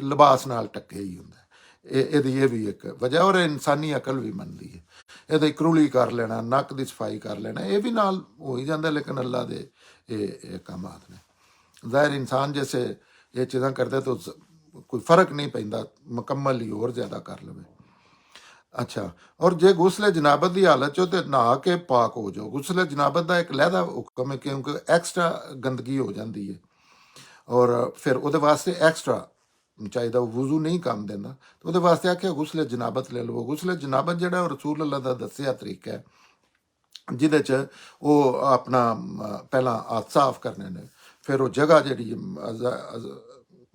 ਲਿਬਾਸ ਨਾਲ ਟੱਕੇ ਹੀ ਹੁੰਦਾ। ਇਹਦੀ ਇਹ ਵੀ ਇੱਕ ਵਜ੍ਹਾ, ਔਰ ਇਨਸਾਨੀ ਅਕਲ ਵੀ ਮੰਨਦੀ ਹੈ। ਇਹਦੀ ਕਰੂਲੀ ਕਰ ਲੈਣਾ, ਨੱਕ ਦੀ ਸਫਾਈ ਕਰ ਲੈਣਾ, ਇਹ ਵੀ ਨਾਲ ਹੋ ਹੀ ਜਾਂਦਾ। ਲੇਕਿਨ ਅੱਲਾ ਦੇ ਇਹ ਕੰਮਾਤ ਨੇ। ਜ਼ਾਹਿਰ ਇਨਸਾਨ ਜੈਸੇ ਇਹ ਚੀਜ਼ਾਂ ਕਰਦੇ ਤਾਂ ਕੋਈ ਫਰਕ ਨਹੀਂ ਪੈਂਦਾ, ਮੁਕੰਮਲ ਹੀ ਹੋਰ ਜ਼ਿਆਦਾ ਕਰ ਲਵੇ। ਅੱਛਾ, ਔਰ ਜੇ ਗੁਸਲੇ ਜਨਾਬਤ ਦੀ ਹਾਲਤ 'ਚੋਂ ਤੇ ਨਹਾ ਕੇ ਪਾਕ ਹੋ ਜਾਓ। ਗੁਸਲੇ ਜਨਾਬਤ ਦਾ ਇੱਕ ਲਹਿਦਾ ਹੁਕਮ ਹੈ, ਕਿਉਂਕਿ ਐਕਸਟਰਾ ਗੰਦਗੀ ਹੋ ਜਾਂਦੀ ਹੈ, ਔਰ ਫਿਰ ਉਹਦੇ ਵਾਸਤੇ ਐਕਸਟਰਾ ਚਾਹੀਦਾ। ਉਹ ਵਜ਼ੂ ਨਹੀਂ ਕੰਮ ਦਿੰਦਾ, ਤੇ ਉਹਦੇ ਵਾਸਤੇ ਆਖਿਆ ਗੁਸਲੇ ਜਨਾਬਤ ਲੈ ਲਵੋ। ਗੁਸਲੇ ਜਨਾਬਤ ਜਿਹੜਾ ਉਹ ਰਸੂਲ ਅੱਲਾ ਦਾ ਦੱਸਿਆ ਤਰੀਕਾ ਹੈ, ਜਿਹਦੇ 'ਚ ਉਹ ਆਪਣਾ ਪਹਿਲਾਂ ਹੱਥ ਸਾਫ਼ ਕਰਨੇ ਨੇ, ਫਿਰ ਉਹ ਜਗ੍ਹਾ ਜਿਹੜੀ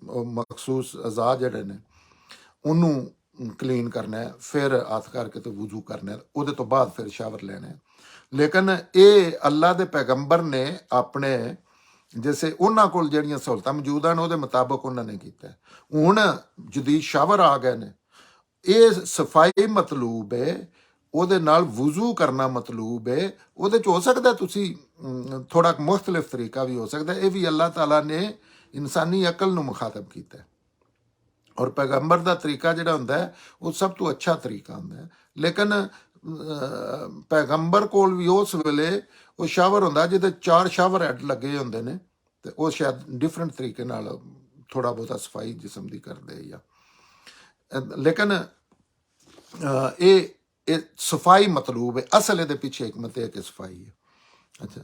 ਉਹ ਮਖਸੂਸ ਅਜ਼ਾ ਜਿਹੜੇ ਨੇ ਉਹਨੂੰ ਕਲੀਨ ਕਰਨਾ ਹੈ, ਫਿਰ ਹੱਥ ਕਰਕੇ ਤੇ ਵਜ਼ੂ ਕਰਨਾ ਹੈ, ਉਹਦੇ ਤੋਂ ਬਾਅਦ ਫਿਰ ਸ਼ਾਵਰ ਲੈਣਾ ਹੈ। ਲੇਕਿਨ ਇਹ ਅੱਲਾ ਦੇ ਪੈਗੰਬਰ ਨੇ ਆਪਣੇ ਜੈਸੇ ਉਹਨਾਂ ਕੋਲ ਜਿਹੜੀਆਂ ਸਹੂਲਤਾਂ ਮੌਜੂਦ ਹਨ ਉਹਦੇ ਮੁਤਾਬਕ ਉਹਨਾਂ ਨੇ ਕੀਤਾ। ਹੁਣ ਜਦੀਦ ਸ਼ਾਵਰ ਆ ਗਏ ਨੇ, ਇਹ ਸਫਾਈ ਮਤਲੂਬ ਹੈ, ਉਹਦੇ ਨਾਲ ਵਜ਼ੂ ਕਰਨਾ ਮਤਲੂਬ ਹੈ। ਉਹਦੇ 'ਚ ਹੋ ਸਕਦਾ ਤੁਸੀਂ ਥੋੜਾ ਮੁਖਤਲਿਫ ਤਰੀਕਾ ਵੀ ਹੋ ਸਕਦਾ। ਇਹ ਵੀ ਅੱਲਾਹ ਤਾਲਾ ਨੇ ਇਨਸਾਨੀ ਅਕਲ ਨੂੰ ਮੁਖਾਤਬ ਕੀਤਾ, ਔਰ ਪੈਗੰਬਰ ਦਾ ਤਰੀਕਾ ਜਿਹੜਾ ਹੁੰਦਾ ਹੈ ਉਹ ਸਭ ਤੋਂ ਅੱਛਾ ਤਰੀਕਾ ਹੁੰਦਾ ਹੈ। ਲੇਕਿਨ ਪੈਗੰਬਰ ਕੋਲ ਵੀ ਉਸ ਵੇਲੇ ਉਹ ਸ਼ਾਵਰ ਹੁੰਦਾ ਜਿਹਦੇ 4 ਸ਼ਾਵਰ ਹੈਡ ਲੱਗੇ ਹੁੰਦੇ ਨੇ, ਤੇ ਉਹ ਸ਼ਾਇਦ ਡਿਫਰੈਂਟ ਤਰੀਕੇ ਨਾਲ ਥੋੜਾ ਬਹੁਤਾ ਸਫਾਈ ਜਿਸਮ ਦੀ ਕਰਦੇ ਜਾਂ ਲੇਕਿਨ ਇਹ ਸਫਾਈ ਮਤਲੂਬ ਹੈ। ਅਸਲ ਇਹਦੇ ਪਿੱਛੇ ਹਕਮਤ ਹੈ ਕਿ ਸਫਾਈ ਹੈ। ਅੱਛਾ,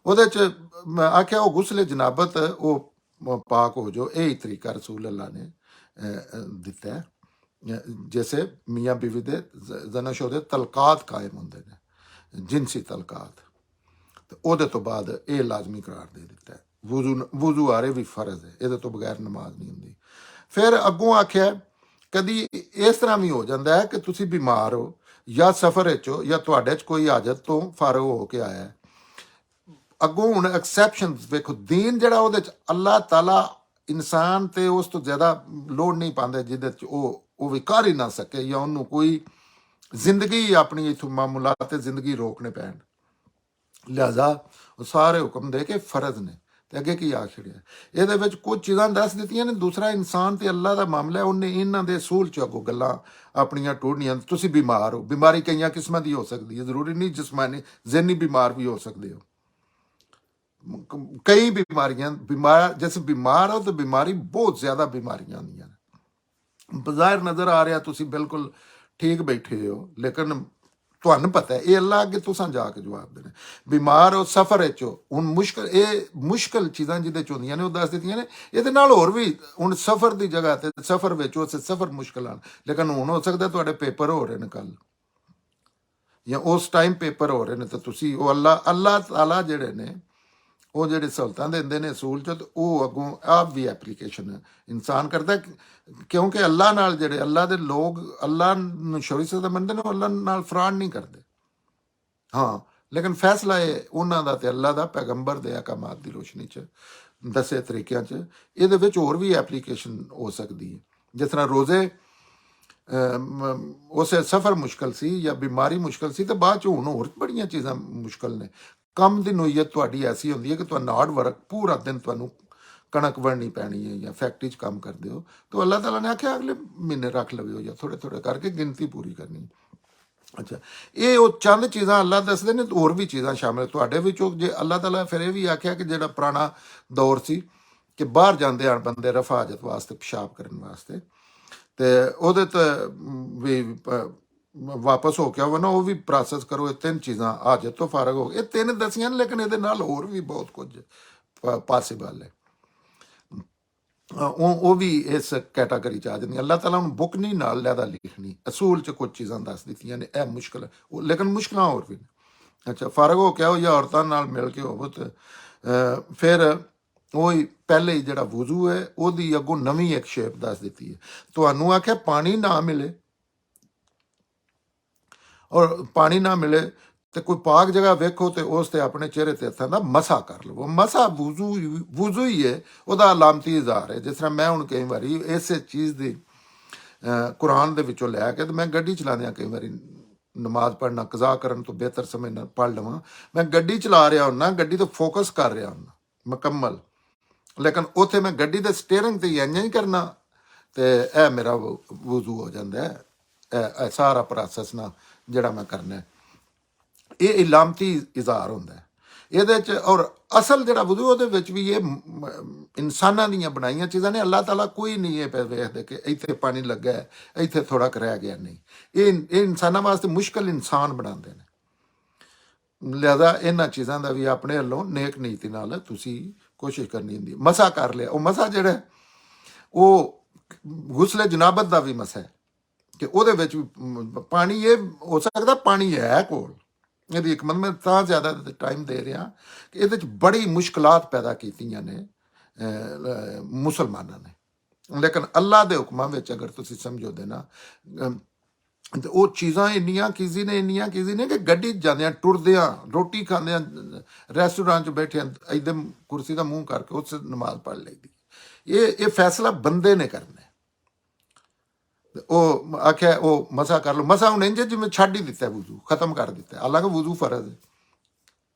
ਉਹਦੇ 'ਚ ਮੈਂ ਆਖਿਆ ਉਹ ਗੁਸਲੇ ਜਨਾਬਤ ਉਹ ਪਾਕ ਹੋ ਜਾਓ। ਇਹ ਹੀ ਤਰੀਕਾ ਰਸੂਲ ਅੱਲਾ ਨੇ ਦਿੱਤਾ ਹੈ। ਜੈਸੇ ਮੀਆਂ ਬੀਵੀ ਦੇ ਜ਼ਨਸ਼ੋ ਦੇ ਤਲਕਾਤ ਕਾਇਮ ਹੁੰਦੇ ਨੇ, ਜਿਨਸੀ ਤਲਕਾਤ, ਤੇ ਉਹਦੇ ਤੋਂ ਬਾਅਦ ਇਹ ਲਾਜ਼ਮੀ ਕਰਾਰ ਦੇ ਦਿੱਤਾ ਹੈ। ਵਜ਼ੂ ਆਰੇ ਵੀ ਫਰਜ਼ ਹੈ, ਇਹਦੇ ਤੋਂ ਬਗੈਰ ਨਮਾਜ਼ ਨਹੀਂ ਹੁੰਦੀ। ਫਿਰ ਅੱਗੋਂ ਆਖਿਆ ਕਦੀ ਇਸ ਤਰ੍ਹਾਂ ਵੀ ਹੋ ਜਾਂਦਾ ਹੈ ਕਿ ਤੁਸੀਂ ਬਿਮਾਰ ਹੋ ਜਾਂ ਸਫ਼ਰ ਵਿੱਚ ਹੋ ਜਾਂ ਤੁਹਾਡੇ 'ਚ ਕੋਈ ਹਾਜਤ ਤੋਂ ਫਾਰਗ ਹੋ ਕੇ ਆਇਆ। ਅੱਗੋਂ ਹੁਣ ਐਕਸੈਪਸ਼ਨ ਵੇਖੋ, ਦੀਨ ਜਿਹੜਾ ਉਹਦੇ 'ਚ ਅੱਲਾਹ ਤਾਲਾ ਇਨਸਾਨ ਤੇ ਉਸ ਤੋਂ ਜ਼ਿਆਦਾ ਲੋੜ ਨਹੀਂ ਪਾਉਂਦੇ, ਜਿਹਦੇ 'ਚ ਉਹ ਵੀ ਕਰ ਹੀ ਨਾ ਸਕੇ ਜਾਂ ਉਹਨੂੰ ਕੋਈ ਜ਼ਿੰਦਗੀ ਆਪਣੀ ਇਥੋਂ ਮਾਮੂਲਾਤ ਤੇ ਜ਼ਿੰਦਗੀ ਰੋਕਣੇ ਪੈਣ। ਲਿਹਾਜ਼ਾ ਉਹ ਸਾਰੇ ਹੁਕਮ ਦੇ ਕੇ ਫਰਜ਼ ਨੇ। ਤੇ ਅੱਗੇ ਕੀ ਆ ਛੜਿਆ, ਇਹਦੇ ਵਿੱਚ ਕੁਝ ਚੀਜ਼ਾਂ ਦੱਸ ਦਿੱਤੀਆਂ ਨੇ। ਦੂਸਰਾ ਇਨਸਾਨ ਤੇ ਅੱਲਾ ਦਾ ਮਾਮਲਾ, ਉਹਨੇ ਇਹਨਾਂ ਦੇ ਅਸੂਲ 'ਚ ਅੱਗੋਂ ਗੱਲਾਂ ਆਪਣੀਆਂ ਟੋੜਨੀਆਂ। ਤੁਸੀਂ ਬਿਮਾਰ ਹੋ, ਬਿਮਾਰੀ ਕਈਆਂ ਕਿਸਮਾਂ ਦੀ ਹੋ ਸਕਦੀ ਹੈ, ਜ਼ਰੂਰੀ ਨਹੀਂ ਜਿਸਮਾਨੀ, ਜ਼ਿਹਨੀ ਬਿਮਾਰ ਵੀ ਹੋ ਸਕਦੇ ਹੋ। ਕਈ ਬਿਮਾਰੀਆਂ ਜੈਸੇ ਬਿਮਾਰ ਹੋ ਤਾਂ ਬਿਮਾਰੀ ਬਹੁਤ ਜ਼ਿਆਦਾ ਬਿਮਾਰੀਆਂ ਹੁੰਦੀਆਂ ਨੇ। ਬਜ਼ਾਹਿਰ ਨਜ਼ਰ ਆ ਰਿਹਾ ਤੁਸੀਂ ਬਿਲਕੁਲ ਠੀਕ ਬੈਠੇ ਹੋ, ਲੇਕਿਨ ਤੁਹਾਨੂੰ ਪਤਾ ਹੈ ਇਹ ਅੱਲਾ ਅੱਗੇ ਤੁਸੀਂ ਜਾ ਕੇ ਜਵਾਬ ਦੇਣਾ। ਬਿਮਾਰ ਹੋ, ਸਫ਼ਰ ਵਿੱਚ ਹੋ, ਹੁਣ ਮੁਸ਼ਕਲ ਚੀਜ਼ਾਂ ਜਿਹਦੇ 'ਚ ਹੁੰਦੀਆਂ ਨੇ ਉਹ ਦੱਸ ਦਿੱਤੀਆਂ ਨੇ। ਇਹਦੇ ਨਾਲ ਹੋਰ ਵੀ ਹੁਣ ਸਫ਼ਰ ਦੀ ਜਗ੍ਹਾ ਤੇ ਸਫ਼ਰ ਵਿੱਚ ਉਸੇ ਸਫ਼ਰ ਮੁਸ਼ਕਲ ਹਨ, ਲੇਕਿਨ ਹੁਣ ਹੋ ਸਕਦਾ ਤੁਹਾਡੇ ਪੇਪਰ ਹੋ ਰਹੇ ਨੇ ਕੱਲ ਜਾਂ ਉਸ ਟਾਈਮ ਪੇਪਰ ਹੋ ਰਹੇ ਨੇ, ਤਾਂ ਤੁਸੀਂ ਉਹ ਅੱਲਾ ਤਾਲਾ ਜਿਹੜੇ ਨੇ ਉਹ ਜਿਹੜੇ ਸਹੂਲਤਾਂ ਦਿੰਦੇ ਨੇ ਅਸੂਲ 'ਚ, ਉਹ ਅੱਗੋਂ ਆਪ ਵੀ ਐਪਲੀਕੇਸ਼ਨ ਇਨਸਾਨ ਕਰਦਾ। ਕਿਉਂਕਿ ਅੱਲਾ ਨਾਲ ਜਿਹੜੇ ਅੱਲਾ ਦੇ ਲੋਕ ਅੱਲਾ ਨੂੰ ਸ਼ੌਰੀ ਸਦਾ ਮੰਨਦੇ ਨੇ, ਉਹ ਅੱਲਾ ਨਾਲ ਫਰਾਡ ਨਹੀਂ ਕਰਦੇ। ਹਾਂ, ਲੇਕਿਨ ਫੈਸਲਾ ਇਹ ਉਹਨਾਂ ਦਾ ਤੇ ਅੱਲਾ ਦਾ ਪੈਗੰਬਰ ਦੇ ਅਹਿਕਾਮਾਤ ਦੀ ਰੋਸ਼ਨੀ 'ਚ ਦੱਸੇ ਤਰੀਕਿਆਂ 'ਚ ਇਹਦੇ ਵਿੱਚ ਹੋਰ ਵੀ ਐਪਲੀਕੇਸ਼ਨ ਹੋ ਸਕਦੀ ਹੈ। ਜਿਸ ਤਰ੍ਹਾਂ ਰੋਜ਼ੇ ਉਸੇ ਸਫ਼ਰ ਮੁਸ਼ਕਲ ਸੀ ਜਾਂ ਬਿਮਾਰੀ ਮੁਸ਼ਕਲ ਸੀ, ਤੇ ਬਾਅਦ 'ਚ ਹੁਣ ਹੋਰ ਬੜੀਆਂ ਚੀਜ਼ਾਂ ਮੁਸ਼ਕਲ ਨੇ। ਕੰਮ ਦੀ ਨੋਈਅਤ ਤੁਹਾਡੀ ਐਸੀ ਹੁੰਦੀ ਹੈ ਕਿ ਤੁਹਾਨੂੰ ਹਾਰਡ ਵਰਕ ਪੂਰਾ ਦਿਨ ਤੁਹਾਨੂੰ ਕਣਕ ਵੜਨੀ ਪੈਣੀ ਹੈ ਜਾਂ ਫੈਕਟਰੀ 'ਚ ਕੰਮ ਕਰਦੇ ਹੋ, ਤਾਂ ਅੱਲਾਹ ਤਾਲਾ ਨੇ ਆਖਿਆ ਅਗਲੇ ਮਹੀਨੇ ਰੱਖ ਲਵਿਓ ਜਾਂ ਥੋੜ੍ਹੇ ਥੋੜ੍ਹੇ ਕਰਕੇ ਗਿਣਤੀ ਪੂਰੀ ਕਰਨੀ। ਅੱਛਾ, ਇਹ ਉਹ ਚੰਦ ਚੀਜ਼ਾਂ ਅੱਲਾਹ ਦੱਸਦੇ ਨੇ, ਤੇ ਹੋਰ ਵੀ ਚੀਜ਼ਾਂ ਸ਼ਾਮਿਲ ਤੁਹਾਡੇ ਵਿੱਚੋਂ। ਜੇ ਅੱਲਾਹ ਤਾਲਾ ਫਿਰ ਇਹ ਵੀ ਆਖਿਆ ਕਿ ਜਿਹੜਾ ਪੁਰਾਣਾ ਦੌਰ ਸੀ ਕਿ ਬਾਹਰ ਜਾਂਦੇ ਹਨ ਬੰਦੇ ਰਫਾਜਤ ਵਾਸਤੇ, ਪਿਸ਼ਾਬ ਕਰਨ ਵਾਸਤੇ, ਤੇ ਉਹਦੇ ਤੇ ਵੀ ਵਾਪਸ ਹੋ ਕੇ ਆਵੋ ਨਾ, ਉਹ ਵੀ ਪ੍ਰੋਸੈਸ ਕਰੋ। ਇਹ ਤਿੰਨ ਚੀਜ਼ਾਂ ਹਾਜਤ ਤੋਂ ਫਾਰਗ ਹੋ ਗਏ, ਇਹ ਤਿੰਨ ਦਸੀਆਂ ਨੇ, ਲੇਕਿਨ ਇਹਦੇ ਨਾਲ ਹੋਰ ਵੀ ਬਹੁਤ ਕੁਝ ਪਾਸੀਬਲ ਹੈ। ਉਹ ਵੀ ਇਸ ਕੈਟਾਗਰੀ 'ਚ ਆ ਜਾਂਦੀ। ਅੱਲਾਹ ਤਾਲਾ ਨੂੰ ਬੁੱਕ ਨਹੀਂ ਨਾਲ ਲਿਆਦਾ ਲਿਖਣੀ, ਅਸੂਲ 'ਚ ਕੁਝ ਚੀਜ਼ਾਂ ਦੱਸ ਦਿੱਤੀਆਂ ਨੇ, ਇਹ ਮੁਸ਼ਕਿਲ ਹੈ, ਲੇਕਿਨ ਮੁਸ਼ਕਿਲਾਂ ਹੋਰ ਵੀ ਨੇ। ਅੱਛਾ, ਫਰਕ ਹੋ ਕੇ ਆਓ ਜਾਂ ਔਰਤਾਂ ਨਾਲ ਮਿਲ ਕੇ ਹੋਵੋ, ਤੇ ਫਿਰ ਉਹੀ ਪਹਿਲੇ ਹੀ ਜਿਹੜਾ ਵਜ਼ੂ ਹੈ ਉਹਦੀ ਅੱਗੋਂ ਨਵੀਂ ਇੱਕ ਸ਼ੇਪ ਦੱਸ ਦਿੱਤੀ ਹੈ। ਤੁਹਾਨੂੰ ਆਖਿਆ ਪਾਣੀ ਨਾ ਮਿਲੇ, ਔਰ ਪਾਣੀ ਨਾ ਮਿਲੇ ਤੇ ਕੋਈ ਪਾਕ ਜਗ੍ਹਾ ਵੇਖੋ ਤੇ ਉਸ ਤੇ ਆਪਣੇ ਚਿਹਰੇ ਤੇ ਹੱਥਾਂ ਦਾ ਮਸਾ ਕਰ ਲਵੋ। ਮਸਾ ਵਜ਼ੂ ਹੀ ਹੈ, ਉਹਦਾ ਅਲਾਮਤੀ ਇਜ਼ਹਾਰ ਹੈ। ਜਿਸ ਤਰ੍ਹਾਂ ਮੈਂ ਹੁਣ ਕਈ ਵਾਰੀ ਇਸੇ ਚੀਜ਼ ਦੀ ਕੁਰਾਨ ਦੇ ਵਿੱਚੋਂ ਲੈ ਕੇ, ਤੇ ਮੈਂ ਗੱਡੀ ਚਲਾਉਂਦਿਆਂ ਕਈ ਵਾਰੀ ਨਮਾਜ਼ ਪੜ੍ਹਨਾ ਕਜ਼ਾ ਕਰਨ ਤੋਂ ਬਿਹਤਰ ਸਮੇਂ ਨਾਲ ਪੜ੍ਹ ਲਵਾਂ। ਮੈਂ ਗੱਡੀ ਚਲਾ ਰਿਹਾ ਹੁੰਨਾ, ਗੱਡੀ ਤੋਂ ਫੋਕਸ ਕਰ ਰਿਹਾ ਹੁੰਨਾ ਮੁਕੰਮਲ, ਲੇਕਿਨ ਉੱਥੇ ਮੈਂ ਗੱਡੀ ਦੇ ਸਟੀਅਰਿੰਗ ਤੇ ਇੰਜ ਹੀ ਕਰਨਾ, ਤੇ ਇਹ ਮੇਰਾ ਵਜ਼ੂ ਹੋ ਜਾਂਦਾ ਹੈ। ਇਹ ਸਾਰਾ ਪ੍ਰੋਸੈਸ ਨਾ ਜਿਹੜਾ ਮੈਂ ਕਰਨਾ, ਇਹ ਇਲਾਮਤੀ ਇਜ਼ਹਾਰ ਹੁੰਦਾ ਹੈ ਇਹਦੇ 'ਚ। ਔਰ ਅਸਲ ਜਿਹੜਾ ਵਜ਼ੂ ਉਹਦੇ ਵਿੱਚ ਵੀ ਇਹ ਇਨਸਾਨਾਂ ਦੀਆਂ ਬਣਾਈਆਂ ਚੀਜ਼ਾਂ ਨੇ। ਅੱਲਾਹ ਤਾਲਾ ਕੋਈ ਨਹੀਂ ਇਹ ਪੈ ਵੇਖਦੇ ਕਿ ਇੱਥੇ ਪਾਣੀ ਲੱਗਾ ਹੈ, ਇੱਥੇ ਥੋੜਾ ਕੁ ਰਹਿ ਗਿਆ, ਨਹੀਂ। ਇਹ ਇਨਸਾਨਾਂ ਵਾਸਤੇ ਮੁਸ਼ਕਲ ਇਨਸਾਨ ਬਣਾਉਂਦੇ ਨੇ। ਲਿਹਾਜ਼ਾ ਇਹਨਾਂ ਚੀਜ਼ਾਂ ਦਾ ਵੀ ਆਪਣੇ ਵੱਲੋਂ ਨੇਕ ਨੀਤੀ ਨਾਲ ਤੁਸੀਂ ਕੋਸ਼ਿਸ਼ ਕਰਨੀ ਹੁੰਦੀ। ਮਸਾ ਕਰ ਲਿਆ, ਉਹ ਮਸਾ ਜਿਹੜਾ ਉਹ ਗੁਸਲੇ ਜਨਾਬਤ ਦਾ ਵੀ ਮਸਾ ਹੈ ਕਿ ਉਹਦੇ ਵਿੱਚ ਵੀ ਪਾਣੀ, ਇਹ ਹੋ ਸਕਦਾ ਪਾਣੀ ਹੈ ਕੋਲ। ਇਹਦੀ ਇੱਕ ਮੈਂ ਤਾਂ ਜ਼ਿਆਦਾ ਟਾਈਮ ਦੇ ਰਿਹਾ ਕਿ ਇਹਦੇ 'ਚ ਬੜੀ ਮੁਸ਼ਕਲਾਤ ਪੈਦਾ ਕੀਤੀਆਂ ਨੇ ਮੁਸਲਮਾਨਾਂ ਨੇ, ਲੇਕਿਨ ਅੱਲਾਹ ਦੇ ਹੁਕਮਾਂ ਵਿੱਚ ਅਗਰ ਤੁਸੀਂ ਸਮਝੋਦੇ ਨਾ, ਤੇ ਉਹ ਚੀਜ਼ਾਂ ਇੰਨੀਆਂ ਕੀਜ਼ੀ ਨੇ, ਇੰਨੀਆਂ ਕੀਜ਼ੀ ਨੇ ਕਿ ਗੱਡੀ 'ਚ ਜਾਂਦਿਆਂ, ਟੁਰਦਿਆਂ, ਰੋਟੀ ਖਾਂਦਿਆਂ, ਰੈਸਟੋਰੈਂਟ 'ਚ ਬੈਠਿਆਂ ਇੱਕਦਮ ਕੁਰਸੀ ਦਾ ਮੂੰਹ ਕਰਕੇ ਉਸ ਨਮਾਜ਼ ਪੜ੍ਹ ਲਈਦੀ। ਇਹ ਫੈਸਲਾ ਬੰਦੇ ਨੇ ਕਰਨਾ। ਉਹ ਆਖਿਆ ਉਹ ਮਸਾ ਕਰ ਲਓ। ਮਸਾ ਹੁਣ ਇੰਜ ਜਿਵੇਂ ਛੱਡ ਹੀ ਦਿੱਤਾ, ਵਜ਼ੂ ਖਤਮ ਕਰ ਦਿੱਤਾ। ਹਾਲਾਂਕਿ ਵਜ਼ੂ ਫਰਜ਼ ਹੈ,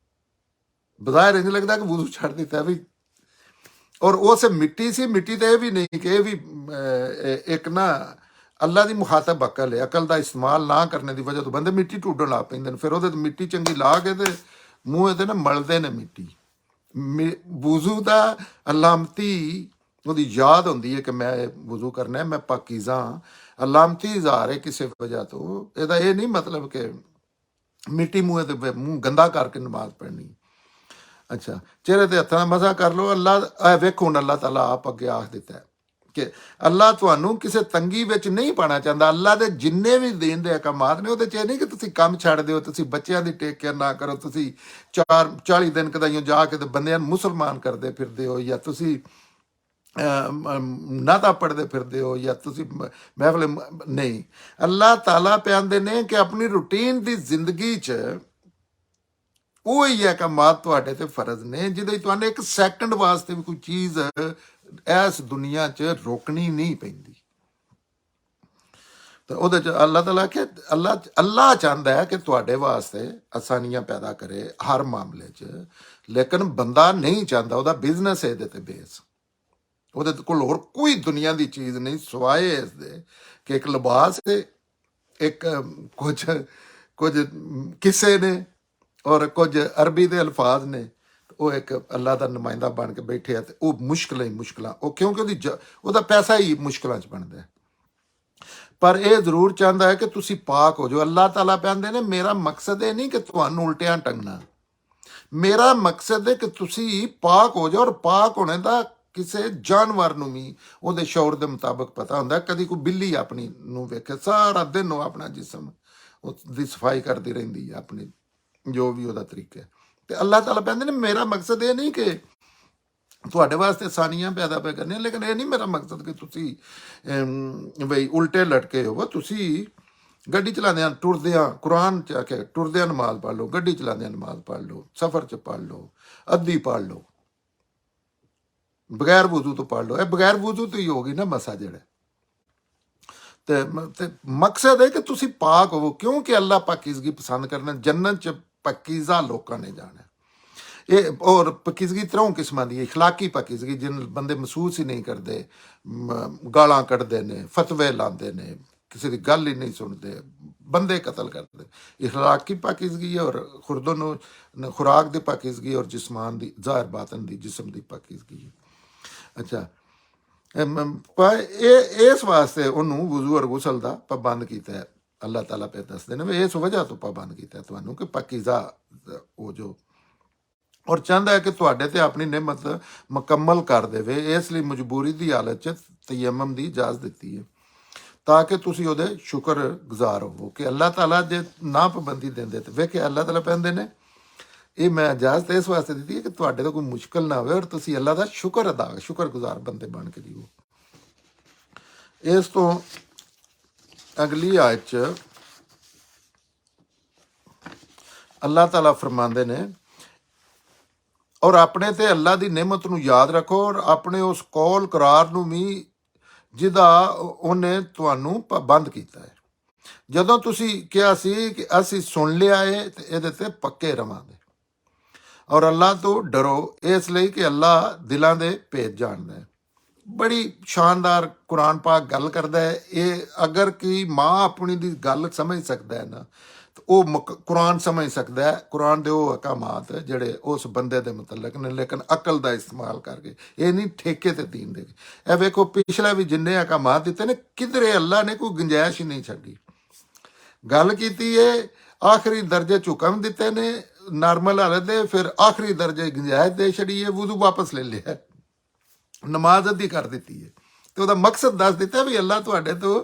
ਬਜ਼ਾਹਿਰ ਇੰਜ ਲੱਗਦਾ ਕਿ ਵਜ਼ੂ ਛੱਡ ਦਿੱਤਾ ਵੀ। ਔਰ ਉਸ ਮਿੱਟੀ ਸੀ, ਮਿੱਟੀ ਤੇ ਇਹ ਵੀ ਨਹੀਂ ਕਿ ਇਹ ਵੀ ਇੱਕ ਨਾ ਅੱਲਾ ਦੀ ਮੁਖਾਤਬ ਅਕਲ ਹੈ। ਅਕਲ ਦਾ ਇਸਤੇਮਾਲ ਨਾ ਕਰਨੇ ਦੀ ਵਜ੍ਹਾ ਤੋਂ ਬੰਦੇ ਮਿੱਟੀ ਢੂੰਡਣ ਲੱਗ ਪੈਂਦੇ ਨੇ, ਫਿਰ ਉਹਦੇ ਤੇ ਮਿੱਟੀ ਚੰਗੀ ਲਾ ਕੇ ਤੇ ਮੂੰਹ ਇਹਦੇ ਨਾ ਮਲਦੇ ਨੇ ਮਿੱਟੀ। ਵਜ਼ੂ ਦਾ ਅਲਾਮਤੀ ਉਹਦੀ ਯਾਦ ਹੁੰਦੀ ਹੈ ਕਿ ਮੈਂ ਇਹ ਵਜ਼ੂ ਕਰਨਾ, ਮੈਂ ਪਾਕੀਜ਼ਾ। ਅਲਾਮਤੀ ਇਜ਼ਹਾਰ ਹੈ ਕਿਸੇ ਵਜ੍ਹਾ ਤੋਂ। ਇਹਦਾ ਇਹ ਨਹੀਂ ਮਤਲਬ ਕਿ ਮਿੱਟੀ ਮੂੰਹ ਮੂੰਹ ਗੰਦਾ ਕਰਕੇ ਨਮਾਜ਼ ਪੜ੍ਹਨੀ। ਅੱਛਾ, ਚਿਹਰੇ ਤੇ ਹੱਥਾਂ ਨਾਲ ਮਸਾ ਕਰ ਲਓ। ਅੱਲਾਹ ਵੇਖੋ, ਹੁਣ ਅੱਲਾਹ ਤਾਲਾ ਆਪ ਅੱਗੇ ਆਖ ਦਿੱਤਾ ਕਿ ਅੱਲਾਹ ਤੁਹਾਨੂੰ ਕਿਸੇ ਤੰਗੀ ਵਿੱਚ ਨਹੀਂ ਪਾਉਣਾ ਚਾਹੁੰਦਾ। ਅੱਲਾਹ ਦੇ ਜਿੰਨੇ ਵੀ ਦੇਣ ਦੇ ਅਕਾਮਾਤ ਨੇ ਉਹਦੇ 'ਚ ਇਹ ਨਹੀਂ ਕਿ ਤੁਸੀਂ ਕੰਮ ਛੱਡ ਦਿਓ, ਤੁਸੀਂ ਬੱਚਿਆਂ ਦੀ ਟੇਕ ਕੇਅਰ ਨਾ ਕਰੋ, ਤੁਸੀਂ 40 ਦਿਨ ਕਦਾਈਓ ਜਾ ਕੇ ਤੇ ਬੰਦਿਆਂ ਨੂੰ ਮੁਸਲਮਾਨ ਕਰਦੇ ਫਿਰਦੇ ਹੋ, ਜਾਂ ਤੁਸੀਂ ਨਾਤਾ ਪੜ੍ਹਦੇ ਫਿਰਦੇ ਹੋ, ਜਾਂ ਤੁਸੀਂ ਮਹਿਫਲ ਨਹੀਂ। ਅੱਲਾਹ ਤਾਲਾ ਪਿਆਂਦੇ ਨੇ ਕਿ ਆਪਣੀ ਰੂਟੀਨ ਦੀ ਜ਼ਿੰਦਗੀ 'ਚ ਉਹ ਹੀ ਅਕਾਮਾਤ ਤੁਹਾਡੇ ਤੇ ਫਰਜ਼ ਨੇ ਜਿਹਦੇ ਤੁਹਾਨੂੰ ਇੱਕ ਸੈਕਿੰਡ ਵਾਸਤੇ ਵੀ ਕੋਈ ਚੀਜ਼ ਇਸ ਦੁਨੀਆ 'ਚ ਰੋਕਣੀ ਨਹੀਂ ਪੈਂਦੀ। ਤਾਂ ਉਹਦੇ 'ਚ ਅੱਲਾਹ ਤਾਲਾ ਕਿ ਅੱਲਾਹ ਚਾਹੁੰਦਾ ਹੈ ਕਿ ਤੁਹਾਡੇ ਵਾਸਤੇ ਆਸਾਨੀਆਂ ਪੈਦਾ ਕਰੇ ਹਰ ਮਾਮਲੇ 'ਚ, ਲੇਕਿਨ ਬੰਦਾ ਨਹੀਂ ਚਾਹੁੰਦਾ। ਉਹਦਾ ਬਿਜ਼ਨਸ ਹੈ ਇਹਦੇ ਤੇ ਬੇਸ, ਉਹਦੇ ਕੋਲ ਹੋਰ ਕੋਈ ਦੁਨੀਆ ਦੀ ਚੀਜ਼ ਨਹੀਂ ਸਿਵਾਏ ਇਸ ਦੇ ਕਿ ਇੱਕ ਲਿਬਾਸ ਹੈ, ਇੱਕ ਕੁਝ ਕਿੱਸੇ ਨੇ, ਔਰ ਕੁਝ ਅਰਬੀ ਦੇ ਅਲਫਾਜ਼ ਨੇ। ਉਹ ਇੱਕ ਅੱਲਾਹ ਦਾ ਨੁਮਾਇੰਦਾ ਬਣ ਕੇ ਬੈਠੇ ਆ, ਤੇ ਉਹ ਮੁਸ਼ਕਿਲਾਂ ਹੀ ਮੁਸ਼ਕਿਲਾਂ, ਉਹ ਕਿਉਂਕਿ ਉਹਦਾ ਪੈਸਾ ਹੀ ਮੁਸ਼ਕਿਲਾਂ 'ਚ ਬਣਦਾ। ਪਰ ਇਹ ਜ਼ਰੂਰ ਚਾਹੁੰਦਾ ਹੈ ਕਿ ਤੁਸੀਂ ਪਾਕ ਹੋ ਜਾਓ। ਅੱਲਾਹ ਤਾਲਾ ਕਹਿੰਦੇ ਨੇ ਮੇਰਾ ਮਕਸਦ ਇਹ ਨਹੀਂ ਕਿ ਤੁਹਾਨੂੰ ਉਲਟਿਆਂ ਟੰਗਣਾ, ਮੇਰਾ ਮਕਸਦ ਹੈ ਕਿ ਤੁਸੀਂ ਪਾਕ ਹੋ ਜਾਓ। ਔਰ ਪਾਕ ਹੋਣੇ ਦਾ ਕਿਸੇ ਜਾਨਵਰ ਨੂੰ ਵੀ ਉਹਦੇ ਸ਼ੌਰ ਦੇ ਮੁਤਾਬਕ ਪਤਾ ਹੁੰਦਾ। ਕਦੀ ਕੋਈ ਬਿੱਲੀ ਆਪਣੀ ਨੂੰ ਵੇਖੇ, ਸਾਰਾ ਦਿਨ ਉਹ ਆਪਣਾ ਜਿਸਮ ਦੀ ਸਫਾਈ ਕਰਦੀ ਰਹਿੰਦੀ ਹੈ, ਆਪਣੀ ਜੋ ਵੀ ਉਹਦਾ ਤਰੀਕਾ ਹੈ। ਤੇ ਅੱਲਾਹ ਤਾਲਾ ਕਹਿੰਦੇ ਨੇ ਮੇਰਾ ਮਕਸਦ ਇਹ ਨਹੀਂ ਕਿ ਤੁਹਾਡੇ ਵਾਸਤੇ ਆਸਾਨੀਆਂ ਪੈਦਾ ਪੈ ਕਰਨੀਆਂ, ਲੇਕਿਨ ਇਹ ਨਹੀਂ ਮੇਰਾ ਮਕਸਦ ਕਿ ਤੁਸੀਂ ਬਈ ਉਲਟੇ ਲਟਕੇ ਹੋਵੋ। ਤੁਸੀਂ ਗੱਡੀ ਚਲਾਉਂਦਿਆਂ, ਟੁਰਦਿਆਂ, ਕੁਰਾਨ 'ਚ ਆ ਕੇ ਟੁਰਦਿਆਂ ਨਮਾਜ਼ ਪੜ੍ਹ ਲਓ, ਗੱਡੀ ਚਲਾਉਂਦਿਆਂ ਨਮਾਜ਼ ਪੜ੍ਹ ਲਓ, ਸਫ਼ਰ 'ਚ ਪੜ੍ਹ ਲਓ, ਅੱਧੀ ਪੜ੍ਹ ਲਓ। ਬਗੈਰ ਵਜ਼ੂ ਤੋਂ ਪੜ ਲਓ। ਇਹ ਬਗੈਰ ਵਜ਼ੂ ਤੋਂ ਹੀ ਹੋਗੀ ਨਾ ਮਸਾ ਜਿਹੜਾ। ਤੇ ਮਕਸਦ ਹੈ ਕਿ ਤੁਸੀਂ ਪਾਕ ਹੋਵੋ, ਕਿਉਂਕਿ ਅੱਲਾ ਪਾਕੀਜ਼ਗੀ ਪਸੰਦ ਕਰਨਾ। ਜੰਨਤ ਚ ਪਾਕੀਜ਼ਾ ਲੋਕਾਂ ਨੇ ਜਾਣਾ। ਇਹ ਔਰ ਪਾਕੀਜ਼ਗੀ ਤਰ੍ਹਾਂ ਕਿਸਮਾਂ ਦੀ ਇਖਲਾਕੀ ਪਾਕੀਜ਼ਗੀ, ਜਿਨ ਬੰਦੇ ਮਹਿਸੂਸ ਹੀ ਨਹੀਂ ਕਰਦੇ, ਗਾਲਾਂ ਕੱਢਦੇ ਨੇ, ਫਤਵੇ ਲਾਉਂਦੇ ਨੇ, ਕਿਸੇ ਦੀ ਗੱਲ ਹੀ ਨਹੀਂ ਸੁਣਦੇ, ਬੰਦੇ ਕਤਲ ਕਰਦੇ। ਇਖਲਾਕੀ ਪਾਕੀਜ਼ਗੀ ਹੈ ਔਰ ਖੁਰਾਕ ਦੀ ਪਾਕੀਜ਼ਗੀ ਔਰ ਜਿਸਮਾਨ ਦੀ ਜ਼ਾਹਿਰ ਬਾਤਨ ਦੀ ਜਿਸਮ ਦੀ ਪਾਕੀਜ਼ਗੀ ਹੈ। ਅੱਛਾ, ਪਰ ਇਹ ਇਸ ਵਾਸਤੇ ਉਹਨੂੰ ਵਜ਼ੂ ਔਰ ਗੁਸਲ ਦਾ ਪਾਬੰਦ ਕੀਤਾ ਹੈ। ਅੱਲਾਹ ਤਾਲਾ ਪੇ ਦੱਸਦੇ ਨੇ ਵੀ ਇਸ ਵਜ੍ਹਾ ਤੋਂ ਪਾਬੰਦ ਕੀਤਾ ਤੁਹਾਨੂੰ ਕਿ ਪਾਕੀਜ਼ਾ ਹੋ ਜੋ, ਔਰ ਚਾਹੁੰਦਾ ਹੈ ਕਿ ਤੁਹਾਡੇ ਤੇ ਆਪਣੀ ਨਿਮਤ ਮੁਕੰਮਲ ਕਰ ਦੇਵੇ। ਇਸ ਲਈ ਮਜਬੂਰੀ ਦੀ ਹਾਲਤ 'ਚ ਤਯਮਮ ਦੀ ਇਜਾਜ਼ਤ ਦਿੱਤੀ ਹੈ ਤਾਂ ਕਿ ਤੁਸੀਂ ਉਹਦੇ ਸ਼ੁਕਰ ਗੁਜ਼ਾਰ ਹੋਵੋ। ਕਿ ਅੱਲਾਹ ਤਾਲਾ ਜੇ ਨਾ ਪਾਬੰਦੀ ਦਿੰਦੇ ਤੇ ਵੇਖੇ ਅੱਲਾਹ ਤਾਲਾ ਕਹਿੰਦੇ ਨੇ ਇਹ ਮੈਂ ਇਜਾਜ਼ਤ ਇਸ ਵਾਸਤੇ ਦਿੱਤੀ ਹੈ ਕਿ ਤੁਹਾਡੇ ਤੋਂ ਕੋਈ ਮੁਸ਼ਕਲ ਨਾ ਹੋਵੇ ਔਰ ਤੁਸੀਂ ਅੱਲਾਹ ਦਾ ਸ਼ੁਕਰ ਗੁਜ਼ਾਰ ਬੰਦੇ ਬਣ ਕੇ ਜੀਓ। ਇਸ ਤੋਂ ਅਗਲੀ ਆਇਤ 'ਚ ਅੱਲਾਹ ਤਾਲਾ ਫਰਮਾਉਂਦੇ ਨੇ ਔਰ ਆਪਣੇ ਤੇ ਅੱਲਾ ਦੀ ਨਿਮਤ ਨੂੰ ਯਾਦ ਰੱਖੋ ਔਰ ਆਪਣੇ ਉਸ ਕੌਲ ਕਰਾਰ ਨੂੰ ਵੀ ਜਿਹਦਾ ਉਹਨੇ ਤੁਹਾਨੂੰ ਪਾਬੰਦ ਕੀਤਾ ਹੈ। ਜਦੋਂ ਤੁਸੀਂ ਕਿਹਾ ਸੀ ਕਿ ਅਸੀਂ ਸੁਣ ਲਿਆ ਹੈ ਤੇ ਇਹਦੇ ਤੇ ਪੱਕੇ ਰਵਾਂਗੇ। ਔਰ ਅੱਲਾ ਤੋਂ ਡਰੋ, ਇਸ ਲਈ ਕਿ ਅੱਲਾ ਦਿਲਾਂ ਦੇ ਭੇਦ ਜਾਣਦਾ ਹੈ। ਬੜੀ ਸ਼ਾਨਦਾਰ ਕੁਰਾਨ ਪਾਕ ਗੱਲ ਕਰਦਾ ਹੈ। ਇਹ ਅਗਰ ਕਿ ਮਾਂ ਆਪਣੀ ਦੀ ਗੱਲ ਸਮਝ ਸਕਦਾ ਹੈ ਨਾ, ਉਹ ਕੁਰਾਨ ਸਮਝ ਸਕਦਾ ਹੈ। ਕੁਰਾਨ ਦੇ ਉਹ ਅਹਿਕਾਮਾਤ ਜਿਹੜੇ ਉਸ ਬੰਦੇ ਦੇ ਮੁਤਲਕ ਨੇ, ਲੇਕਿਨ ਅਕਲ ਦਾ ਇਸਤੇਮਾਲ ਕਰਕੇ, ਇਹ ਨਹੀਂ ਠੇਕੇ ਤੇ ਦੀਨ ਦੇ। ਇਹ ਵੇਖੋ ਪਿਛਲੇ ਵੀ ਜਿੰਨੇ ਅਹਿਕਾਮਾਤ ਦਿੱਤੇ ਨੇ, ਕਿਧਰੇ ਅੱਲਾ ਨੇ ਕੋਈ ਗੁੰਜਾਇਸ਼ ਹੀ ਨਹੀਂ ਛੱਡੀ। ਗੱਲ ਕੀਤੀ ਹੈ ਆਖਰੀ ਦਰਜੇ 'ਚ ਹੁਕਮ ਦਿੱਤੇ ਨੇ ਨਾਰਮਲ ਹਾਲਤ ਦੇ, ਫਿਰ ਆਖਰੀ ਦਰਜੇ ਗੁੰਜਾਇਸ਼ ਦੇ ਛੜੀ ਹੈ, ਵੁਜ਼ੂ ਵਾਪਸ ਲੈ ਲਿਆ, ਨਮਾਜ਼ ਅੱਧੀ ਕਰ ਦਿੱਤੀ ਹੈ। ਤੇ ਉਹਦਾ ਮਕਸਦ ਦੱਸ ਦਿੱਤਾ ਵੀ ਅੱਲਾ ਤੁਹਾਡੇ ਤੋਂ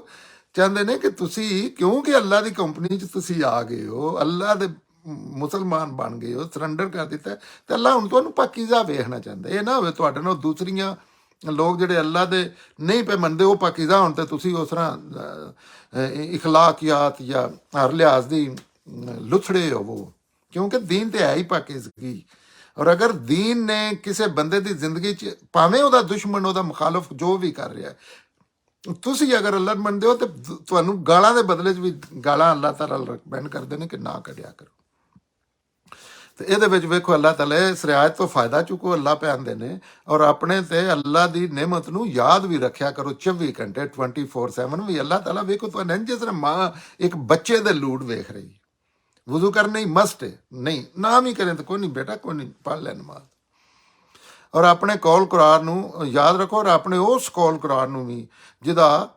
ਚਾਹੁੰਦੇ ਨੇ ਕਿ ਤੁਸੀਂ, ਕਿਉਂਕਿ ਅੱਲਾ ਦੀ ਕੰਪਨੀ 'ਚ ਤੁਸੀਂ ਆ ਗਏ ਹੋ, ਅੱਲਾ ਦੇ ਮੁਸਲਮਾਨ ਬਣ ਗਏ ਹੋ, ਸਰੈਂਡਰ ਕਰ ਦਿੱਤਾ, ਤੇ ਅੱਲਾ ਹੁਣ ਤੁਹਾਨੂੰ ਪਾਕੀਜ਼ਾ ਵੇਖਣਾ ਚਾਹੁੰਦਾ। ਇਹ ਨਾ ਹੋਵੇ ਤੁਹਾਡੇ ਨਾਲ ਦੂਸਰੀਆਂ ਲੋਕ ਜਿਹੜੇ ਅੱਲਾ ਦੇ ਨਹੀਂ ਪਏ ਮੰਨਦੇ ਉਹ ਪਾਕੀਜ਼ਾ ਹੋਣ ਤੇ ਤੁਸੀਂ ਉਸ ਤਰ੍ਹਾਂ ਇਖਲਾਕਿਆਤ ਜਾਂ ਹਰ ਲਿਹਾਜ਼ ਦੀ ਲੁਥੜੇ ਹੋਵੋ, ਕਿਉਂਕਿ ਦੀਨ ਤੇ ਹੈ ਹੀ ਪਾਕੀਜ਼ਗੀ। ਔਰ ਅਗਰ ਦੀਨ ਨੇ ਕਿਸੇ ਬੰਦੇ ਦੀ ਜ਼ਿੰਦਗੀ 'ਚ, ਭਾਵੇਂ ਉਹਦਾ ਦੁਸ਼ਮਣ, ਉਹਦਾ ਮੁਖਾਲਫ ਜੋ ਵੀ ਕਰ ਰਿਹਾ, ਤੁਸੀਂ ਅਗਰ ਅੱਲਾ ਨੂੰ ਮੰਨਦੇ ਹੋ ਤੇ ਤੁਹਾਨੂੰ ਗਾਲਾਂ ਦੇ ਬਦਲੇ 'ਚ ਵੀ ਗਾਲਾਂ ਅੱਲਾਹ ਤਾਲਾ ਰਿਕਮੈਂਡ ਕਰਦੇ ਨੇ ਕਿ ਨਾ ਕੱਢਿਆ ਕਰੋ। ਤੇ ਇਹਦੇ ਵਿੱਚ ਵੇਖੋ ਅੱਲਾਹ ਤਾਲਾ ਇਸ ਰਿਆਇਤ ਤੋਂ ਫਾਇਦਾ ਚੁੱਕੋ, ਅੱਲਾਹ ਪਿਆਉਂਦੇ ਨੇ। ਔਰ ਆਪਣੇ ਤੇ ਅੱਲਾਹ ਦੀ ਨਿਮਤ ਨੂੰ ਯਾਦ ਵੀ ਰੱਖਿਆ ਕਰੋ 24 ਘੰਟੇ 24/7 ਵੀ। ਅੱਲਾਹ ਤਾਲਾ ਵੇਖੋ ਤੁਹਾਨੂੰ ਜਿਸ ਤਰ੍ਹਾਂ ਮਾਂ ਇੱਕ ਬੱਚੇ ਦੇ ਲੂੜ ਵੇਖ ਰਹੀ, ਵਜ਼ੂ ਕਰਨਾ ਹੀ ਮਸਟ ਹੈ, ਨਹੀਂ ਨਾ ਵੀ ਕਰੇ ਤਾਂ ਕੋਈ ਨਹੀਂ ਬੇਟਾ, ਕੋਈ ਨਹੀਂ, ਪੜ੍ਹ ਲੈ ਨਮਾਜ਼। ਔਰ ਆਪਣੇ ਕੌਲ ਕਰਾਰ ਨੂੰ ਯਾਦ ਰੱਖੋ ਔਰ ਆਪਣੇ ਉਸ ਕੌਲ ਕਰਾਰ ਨੂੰ ਵੀ ਜਿਹਦਾ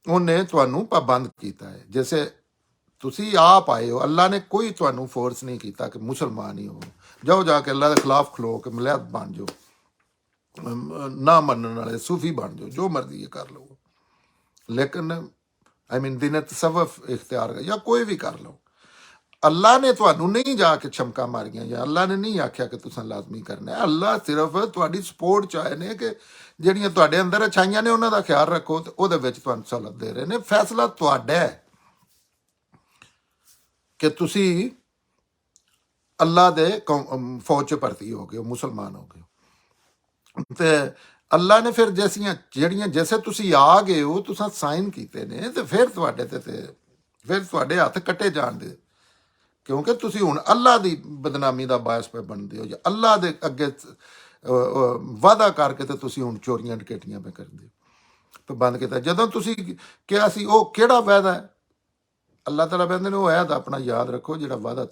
ਉਹਨੇ ਤੁਹਾਨੂੰ ਪਾਬੰਦ ਕੀਤਾ ਹੈ। ਜੈਸੇ ਤੁਸੀਂ ਆਪ ਆਏ ਹੋ, ਅੱਲਾ ਨੇ ਕੋਈ ਤੁਹਾਨੂੰ ਫੋਰਸ ਨਹੀਂ ਕੀਤਾ ਕਿ ਮੁਸਲਮਾਨ ਹੀ ਹੋ, ਜਾਓ ਜਾ ਕੇ ਅੱਲਾ ਦੇ ਖਿਲਾਫ ਖਲੋ ਕੇ ਮਲੈਦ ਬਣ ਜਾਓ, ਨਾ ਮੰਨਣ ਵਾਲੇ ਸੂਫੀ ਬਣ ਜਾਓ, ਜੋ ਮਰਜ਼ੀ ਕਰ ਲਓ। ਲੇਕਿਨ ਦਿਨ ਤਸਵਫ ਇਖਤਿਆਰ ਜਾਂ ਕੋਈ ਵੀ ਕਰ ਲਓ। ਅੱਲਾ ਨੇ ਤੁਹਾਨੂੰ ਨਹੀਂ ਜਾ ਕੇ ਛਮਕਾ ਮਾਰੀਆਂ, ਜਾਂ ਅੱਲਾ ਨੇ ਨਹੀਂ ਆਖਿਆ ਕਿ ਤੁਸੀਂ ਲਾਜ਼ਮੀ ਕਰਨਾ ਹੈ। ਅੱਲਾ ਸਿਰਫ ਤੁਹਾਡੀ ਸਪੋਰਟ ਚਾਹੇ ਨੇ ਕਿ ਜਿਹੜੀਆਂ ਤੁਹਾਡੇ ਅੰਦਰ ਅਛਾਈਆਂ ਨੇ ਉਹਨਾਂ ਦਾ ਖਿਆਲ ਰੱਖੋ, ਤੇ ਉਹਦੇ ਵਿੱਚ ਤੁਹਾਨੂੰ ਸਹੂਲਤ ਦੇ ਰਹੇ ਨੇ। ਫੈਸਲਾ ਤੁਹਾਡਾ ਹੈ ਕਿ ਤੁਸੀਂ ਅੱਲਾ ਦੇ ਫੌਜ 'ਚ ਭਰਤੀ ਹੋ ਗਏ ਹੋ, ਮੁਸਲਮਾਨ ਹੋ ਗਏ ਹੋ। ਤੇ ਅੱਲਾ ਨੇ ਫਿਰ ਜਿਹੜੀਆਂ ਜੈਸੇ ਤੁਸੀਂ ਆ ਗਏ ਹੋ, ਤੁਸੀਂ ਸਾਈਨ ਕੀਤੇ ਨੇ, ਤੇ ਫਿਰ ਤੁਹਾਡੇ ਤੇ ਫਿਰ ਤੁਹਾਡੇ ਹੱਥ ਕੱਟੇ ਜਾਣ ਦੇ, ਕਿਉਂਕਿ ਤੁਸੀਂ ਹੁਣ ਅੱਲਾ ਦੀ ਬਦਨਾਮੀ ਦਾ ਬਾਇਸ ਪੇ ਬਣਦੇ ਹੋ, ਜਾਂ ਅੱਲਾ ਦੇ ਅੱਗੇ ਵਾਅਦਾ ਕਰਕੇ ਤੇ ਤੁਸੀਂ ਹੁਣ ਚੋਰੀਆਂ ਡਕੈਤੀਆਂ ਪੇ ਕਰਦੇ ਹੋ, ਬੰਦ ਕੀਤਾ। ਜਦੋਂ ਤੁਸੀਂ ਕਿਹਾ ਸੀ ਉਹ ਕਿਹੜਾ ਵਾਅਦਾ ਹੈ, ਅੱਲਾਹ ਤਾਲਾ ਕਹਿੰਦੇ ਨੇ ਉਹ ਐਦ ਆਪਣਾ ਯਾਦ ਰੱਖੋ ਜਿਹੜਾ ਵਾਅਦਾ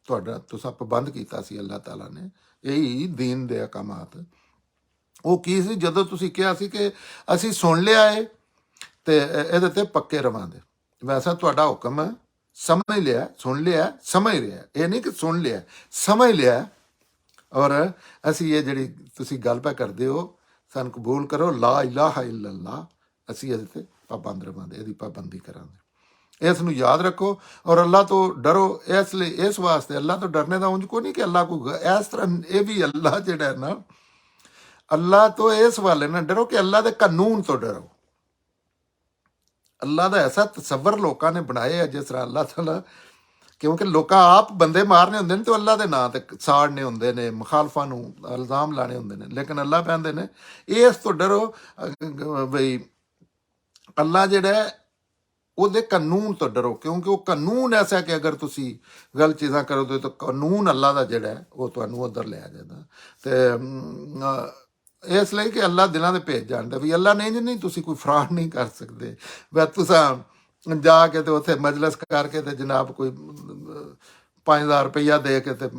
ਤੁਹਾਡਾ ਤੁਸੀਂ ਪਾਬੰਦ ਕੀਤਾ ਸੀ ਅੱਲਾਹ ਤਾਲਾ ਨੇ, ਇਹੀ ਦੀਨ ਦੇ ਅਹਿਕਾਮਾਤ। ਉਹ ਕੀ ਸੀ? ਜਦੋਂ ਤੁਸੀਂ ਕਿਹਾ ਸੀ ਕਿ ਅਸੀਂ ਸੁਣ ਲਿਆ ਹੈ ਤੇ ਇਹਦੇ ਤੇ ਪੱਕੇ ਰਵਾਂਗੇ। ਵੈਸਾ ਤੁਹਾਡਾ ਹੁਕਮ ਹੈ, ਸਮਝ ਲਿਆ, ਸੁਣ ਲਿਆ, ਸਮਝ ਲਿਆ, ਇਹ ਨਹੀਂ ਕਿ ਸੁਣ ਲਿਆ, ਸਮਝ ਲਿਆ। ਔਰ ਅਸੀਂ ਇਹ ਜਿਹੜੀ ਤੁਸੀਂ ਗੱਲ ਪਾ ਕਰਦੇ ਹੋ, ਸਾਨੂੰ ਕਬੂਲ ਕਰੋ, ਲਾ ਇਲਾਹਾ ਇਲੱਲਾ, ਅਸੀਂ ਇਹਦੇ ਤੇ ਪਾਬੰਦ ਰਵਾਂਗੇ, ਇਹਦੀ ਪਾਬੰਦੀ ਕਰਾਂਗੇ। ਇਸ ਨੂੰ ਯਾਦ ਰੱਖੋ ਔਰ ਅੱਲਾ ਤੋਂ ਡਰੋ। ਇਸ ਲਈ ਇਸ ਵਾਸਤੇ ਅੱਲਾ ਤੋਂ ਡਰਨੇ ਦਾ ਉਂਝ ਕੋਈ ਨਹੀਂ ਕਿ ਅੱਲਾ ਕੋਈ ਇਸ ਤਰ੍ਹਾਂ, ਇਹ ਵੀ ਅੱਲਾ ਜਿਹੜਾ ਹੈ ਨਾ, ਅੱਲਾ ਤੋਂ ਇਸ ਵਾਲੇ ਨਾ ਡਰੋ ਕਿ ਅੱਲਾ ਦੇ ਕਾਨੂੰਨ ਤੋਂ ਡਰੋ। ਅੱਲਾ ਦਾ ਐਸਾ ਤਸੱਵਰ ਲੋਕਾਂ ਨੇ ਬਣਾਇਆ ਹੈ, ਜਿਸ ਤਰ੍ਹਾਂ ਅੱਲਾਹ ਤਾਲਾ ਕਿਉਂਕਿ ਲੋਕਾਂ ਆਪ ਬੰਦੇ ਮਾਰਨੇ ਹੁੰਦੇ ਨੇ ਤੇ ਅੱਲਾ ਦੇ ਨਾਂ ਤੇ ਸਾੜਨੇ ਹੁੰਦੇ ਨੇ, ਮੁਖਾਲਫਾਂ ਨੂੰ ਇਲਜ਼ਾਮ ਲਾਣੇ ਹੁੰਦੇ ਨੇ, ਲੇਕਿਨ ਅੱਲਾ ਕਹਿੰਦੇ ਨੇ ਇਸ ਤੋਂ ਡਰੋ ਬਈ ਅੱਲਾ ਜਿਹੜਾ ਹੈ, ਉਹਦੇ ਕਾਨੂੰਨ ਤੋਂ ਡਰੋ, ਕਿਉਂਕਿ ਉਹ ਕਾਨੂੰਨ ਐਸਾ ਕਿ ਅਗਰ ਤੁਸੀਂ ਗਲਤ ਚੀਜ਼ਾਂ ਕਰੋਗੇ ਤਾਂ ਕਾਨੂੰਨ ਅੱਲਾ ਦਾ ਜਿਹੜਾ ਹੈ ਉਹ ਤੁਹਾਨੂੰ ਉੱਧਰ ਲੈ ਜਾਏਗਾ। ਤੇ ਇਸ ਲਈ ਕਿ ਅੱਲਾ ਦਿਲਾਂ ਦੇ ਭੇਜ ਜਾਣਦਾ ਵੀ ਅੱਲਾ ਨਹੀਂ ਤੁਸੀਂ ਕੋਈ ਫਰਾਡ ਨਹੀਂ ਕਰ ਸਕਦੇ। ਵੈ ਤੁਸੀਂ ਜਾ ਕੇ ਤੇ ਉੱਥੇ ਮਜਲਿਸ ਕਰਕੇ ਤੇ ਜਨਾਬ ਕੋਈ 5000 ਰੁਪਈਆ ਦੇ ਕੇ ਤੇ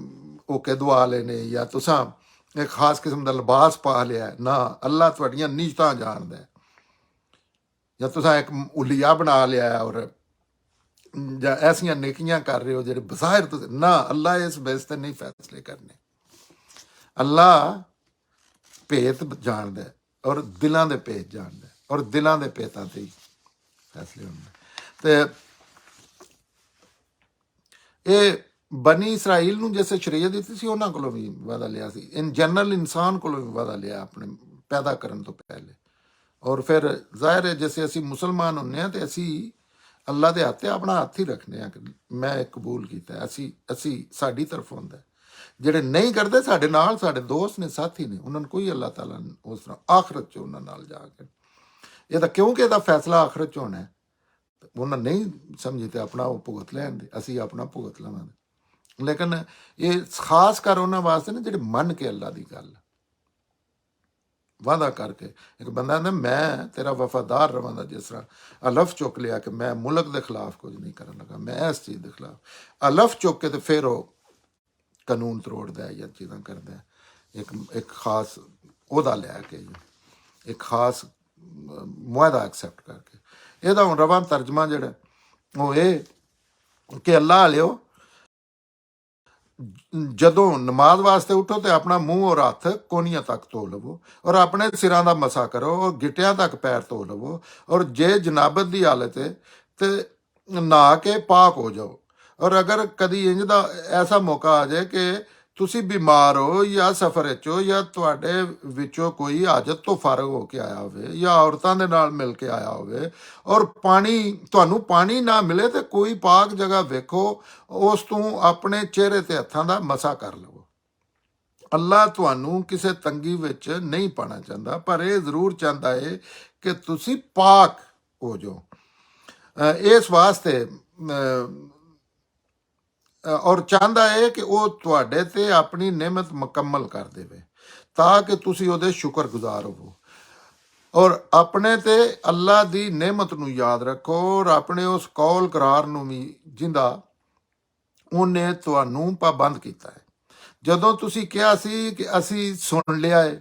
ਓਕੇ ਦਵਾ ਲੈਣੇ, ਜਾਂ ਤੁਸੀਂ ਇੱਕ ਖਾਸ ਕਿਸਮ ਦਾ ਲਿਬਾਸ ਪਾ ਲਿਆ। ਨਾ, ਅੱਲਾ ਤੁਹਾਡੀਆਂ ਨੀਅਤਾਂ ਜਾਣਦਾ। ਜਾਂ ਤੁਸੀਂ ਇੱਕ ਉਲੀਆ ਬਣਾ ਲਿਆ ਔਰ ਜਾਂ ਐਸੀਆਂ ਨੇਕੀਆਂ ਕਰ ਰਹੇ ਹੋ ਜਿਹੜੇ ਬਜ਼ਾਹਿਰ ਤੁਸੀਂ ਨਾ, ਅੱਲਾ ਇਸ ਬੇਸ ਤੇ ਨਹੀਂ ਫੈਸਲੇ ਕਰਨੇ। ਅੱਲਾ ਭੇਤ ਜਾਣਦਾ ਔਰ ਦਿਲਾਂ ਦੇ ਭੇਤ ਜਾਣਦਾ, ਔਰ ਦਿਲਾਂ ਦੇ ਭੇਤਾਂ ਤੇ ਹੀ ਫੈਸਲੇ ਹੁੰਦੇ। ਤੇ ਇਹ ਬਨੀ ਇਸਰਾਈਲ ਨੂੰ ਜਿਵੇਂ ਸ਼ਰੀਅਤ ਦਿੱਤੀ ਸੀ, ਉਹਨਾਂ ਕੋਲੋਂ ਵੀ ਵਾਅਦਾ ਲਿਆ ਸੀ। ਇਨ ਜਨਰਲ ਇਨਸਾਨ ਕੋਲੋਂ ਵੀ ਵਾਅਦਾ ਲਿਆ ਆਪਣੇ ਪੈਦਾ ਕਰਨ ਤੋਂ ਪਹਿਲੇ। ਔਰ ਫਿਰ ਜ਼ਾਹਿਰ ਹੈ ਜਿਵੇਂ ਅਸੀਂ ਮੁਸਲਮਾਨ ਹੁੰਦੇ ਹਾਂ ਤੇ ਅਸੀਂ ਅੱਲਾ ਦੇ ਹੱਥ 'ਤੇ ਆਪਣਾ ਹੱਥ ਹੀ ਰੱਖਦੇ ਹਾਂ ਕਿ ਮੈਂ ਇਹ ਕਬੂਲ ਕੀਤਾ, ਅਸੀਂ ਸਾਡੀ ਤਰਫ ਹੁੰਦਾ। ਜਿਹੜੇ ਨਹੀਂ ਕਰਦੇ ਸਾਡੇ ਨਾਲ ਸਾਡੇ ਦੋਸਤ ਨੇ, ਸਾਥੀ ਨੇ, ਉਹਨਾਂ ਨੂੰ ਕੋਈ ਅੱਲਾਹ ਤਾਲਾ ਉਸ ਤਰ੍ਹਾਂ ਆਖਰਤ 'ਚ ਉਹਨਾਂ ਨਾਲ ਜਾ ਕੇ ਇਹਦਾ, ਕਿਉਂਕਿ ਇਹਦਾ ਫੈਸਲਾ ਆਖਰਤ 'ਚ ਹੋਣਾ ਹੈ। ਉਹਨਾਂ ਨਹੀਂ ਸਮਝੀ ਤੇ ਆਪਣਾ ਉਹ ਭੁਗਤ ਲੈਣਗੇ, ਅਸੀਂ ਆਪਣਾ ਭੁਗਤ ਲਵਾਂਗੇ। ਲੇਕਿਨ ਇਹ ਖਾਸ ਕਰ ਉਹਨਾਂ ਵਾਸਤੇ ਨੇ ਜਿਹੜੇ ਮੰਨ ਕੇ ਅੱਲਾ ਦੀ ਗੱਲ ਵਾਅਦਾ ਕਰਕੇ। ਇੱਕ ਬੰਦਾ ਕਹਿੰਦਾ ਮੈਂ ਤੇਰਾ ਵਫਾਦਾਰ ਰਵਾਂਗਾ, ਜਿਸ ਤਰ੍ਹਾਂ ਅਲਫ ਚੁੱਕ ਲਿਆ ਕਿ ਮੈਂ ਮੁਲਕ ਦੇ ਖਿਲਾਫ ਕੁਝ ਨਹੀਂ ਕਰਨ ਲੱਗਾ, ਮੈਂ ਇਸ ਚੀਜ਼ ਦੇ ਖਿਲਾਫ ਅਲਫ ਚੁੱਕ ਕੇ ਤੇ ਫਿਰ ਉਹ ਕਾਨੂੰਨ ਤਰੋੜਦਾ ਜਾਂ ਚੀਜ਼ਾਂ ਕਰਦਾ। ਇੱਕ ਖਾਸ ਉਹਦਾ ਲੈ ਕੇ, ਇੱਕ ਖਾਸ ਮੁਆਹਦਾ ਐਕਸੈਪਟ ਕਰਕੇ। ਇਹਦਾ ਹੁਣ ਰਵਾਂ ਤਰਜਮਾ ਜਿਹੜਾ ਉਹ ਇਹ ਕਿ ਅੱਲਾ ਵਾਲਿਓ, ਜਦੋਂ ਨਮਾਜ਼ ਵਾਸਤੇ ਉੱਠੋ ਤੇ ਆਪਣਾ ਮੂੰਹ ਔਰ ਹੱਥ ਕੋਨੀਆਂ ਤੱਕ ਧੋ ਲਵੋ, ਔਰ ਆਪਣੇ ਸਿਰਾਂ ਦਾ ਮਸਾ ਕਰੋ, ਔਰ ਗਿੱਟਿਆਂ ਤੱਕ ਪੈਰ ਧੋ ਲਵੋ, ਔਰ ਜੇ ਜਨਾਬਤ ਦੀ ਹਾਲਤ ਹੈ ਤੇ ਨਹਾ ਕੇ ਪਾਕ ਹੋ ਜਾਓ। ਔਰ ਅਗਰ ਕਦੀ ਇੰਜ ਦਾ ਐਸਾ ਮੌਕਾ ਆ ਜਾਏ ਕਿ ਤੁਸੀਂ ਬਿਮਾਰ ਹੋ ਜਾਂ ਸਫ਼ਰ ਵਿੱਚ ਹੋ, ਜਾਂ ਤੁਹਾਡੇ ਵਿੱਚੋਂ ਕੋਈ ਹਾਜਤ ਤੋਂ ਫਾਰਗ ਹੋ ਕੇ ਆਇਆ ਹੋਵੇ, ਜਾਂ ਔਰਤਾਂ ਦੇ ਨਾਲ ਮਿਲ ਕੇ ਆਇਆ ਹੋਵੇ, ਔਰ ਤੁਹਾਨੂੰ ਪਾਣੀ ਨਾ ਮਿਲੇ, ਤੇ ਕੋਈ ਪਾਕ ਜਗ੍ਹਾ ਵੇਖੋ, ਉਸ ਤੋਂ ਆਪਣੇ ਚਿਹਰੇ ਤੇ ਹੱਥਾਂ ਦਾ ਮਸਾ ਕਰ ਲਵੋ। ਅੱਲਾ ਤੁਹਾਨੂੰ ਕਿਸੇ ਤੰਗੀ ਵਿੱਚ ਨਹੀਂ ਪਾਉਣਾ ਚਾਹੁੰਦਾ, ਪਰ ਇਹ ਜ਼ਰੂਰ ਚਾਹੁੰਦਾ ਹੈ ਕਿ ਤੁਸੀਂ ਪਾਕ ਹੋ ਜਾਓ। ਇਸ ਵਾਸਤੇ ਔਰ ਚਾਹੁੰਦਾ ਹੈ ਕਿ ਉਹ ਤੁਹਾਡੇ ਤੇ ਆਪਣੀ ਨਿਮਤ ਮੁਕੰਮਲ ਕਰ ਦੇਵੇ ਤਾਂ ਕਿ ਤੁਸੀਂ ਉਹਦੇ ਸ਼ੁਕਰਗੁਜ਼ਾਰ ਹੋਵੋ। ਔਰ ਆਪਣੇ ਤੇ ਅੱਲਾ ਦੀ ਨਿਮਤ ਨੂੰ ਯਾਦ ਰੱਖੋ, ਔਰ ਆਪਣੇ ਉਸ ਕੌਲ ਕਰਾਰ ਨੂੰ ਵੀ ਜਿੰਦਾ ਉਹਨੇ ਤੁਹਾਨੂੰ ਪਾਬੰਦ ਕੀਤਾ ਹੈ। ਜਦੋਂ ਤੁਸੀਂ ਕਿਹਾ ਸੀ ਕਿ ਅਸੀਂ ਸੁਣ ਲਿਆ ਹੈ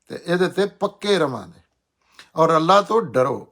ਤੇ ਇਹਦੇ ਤੇ ਪੱਕੇ ਰਵਾਂਗੇ, ਔਰ ਅੱਲਾ ਤੋਂ ਡਰੋ।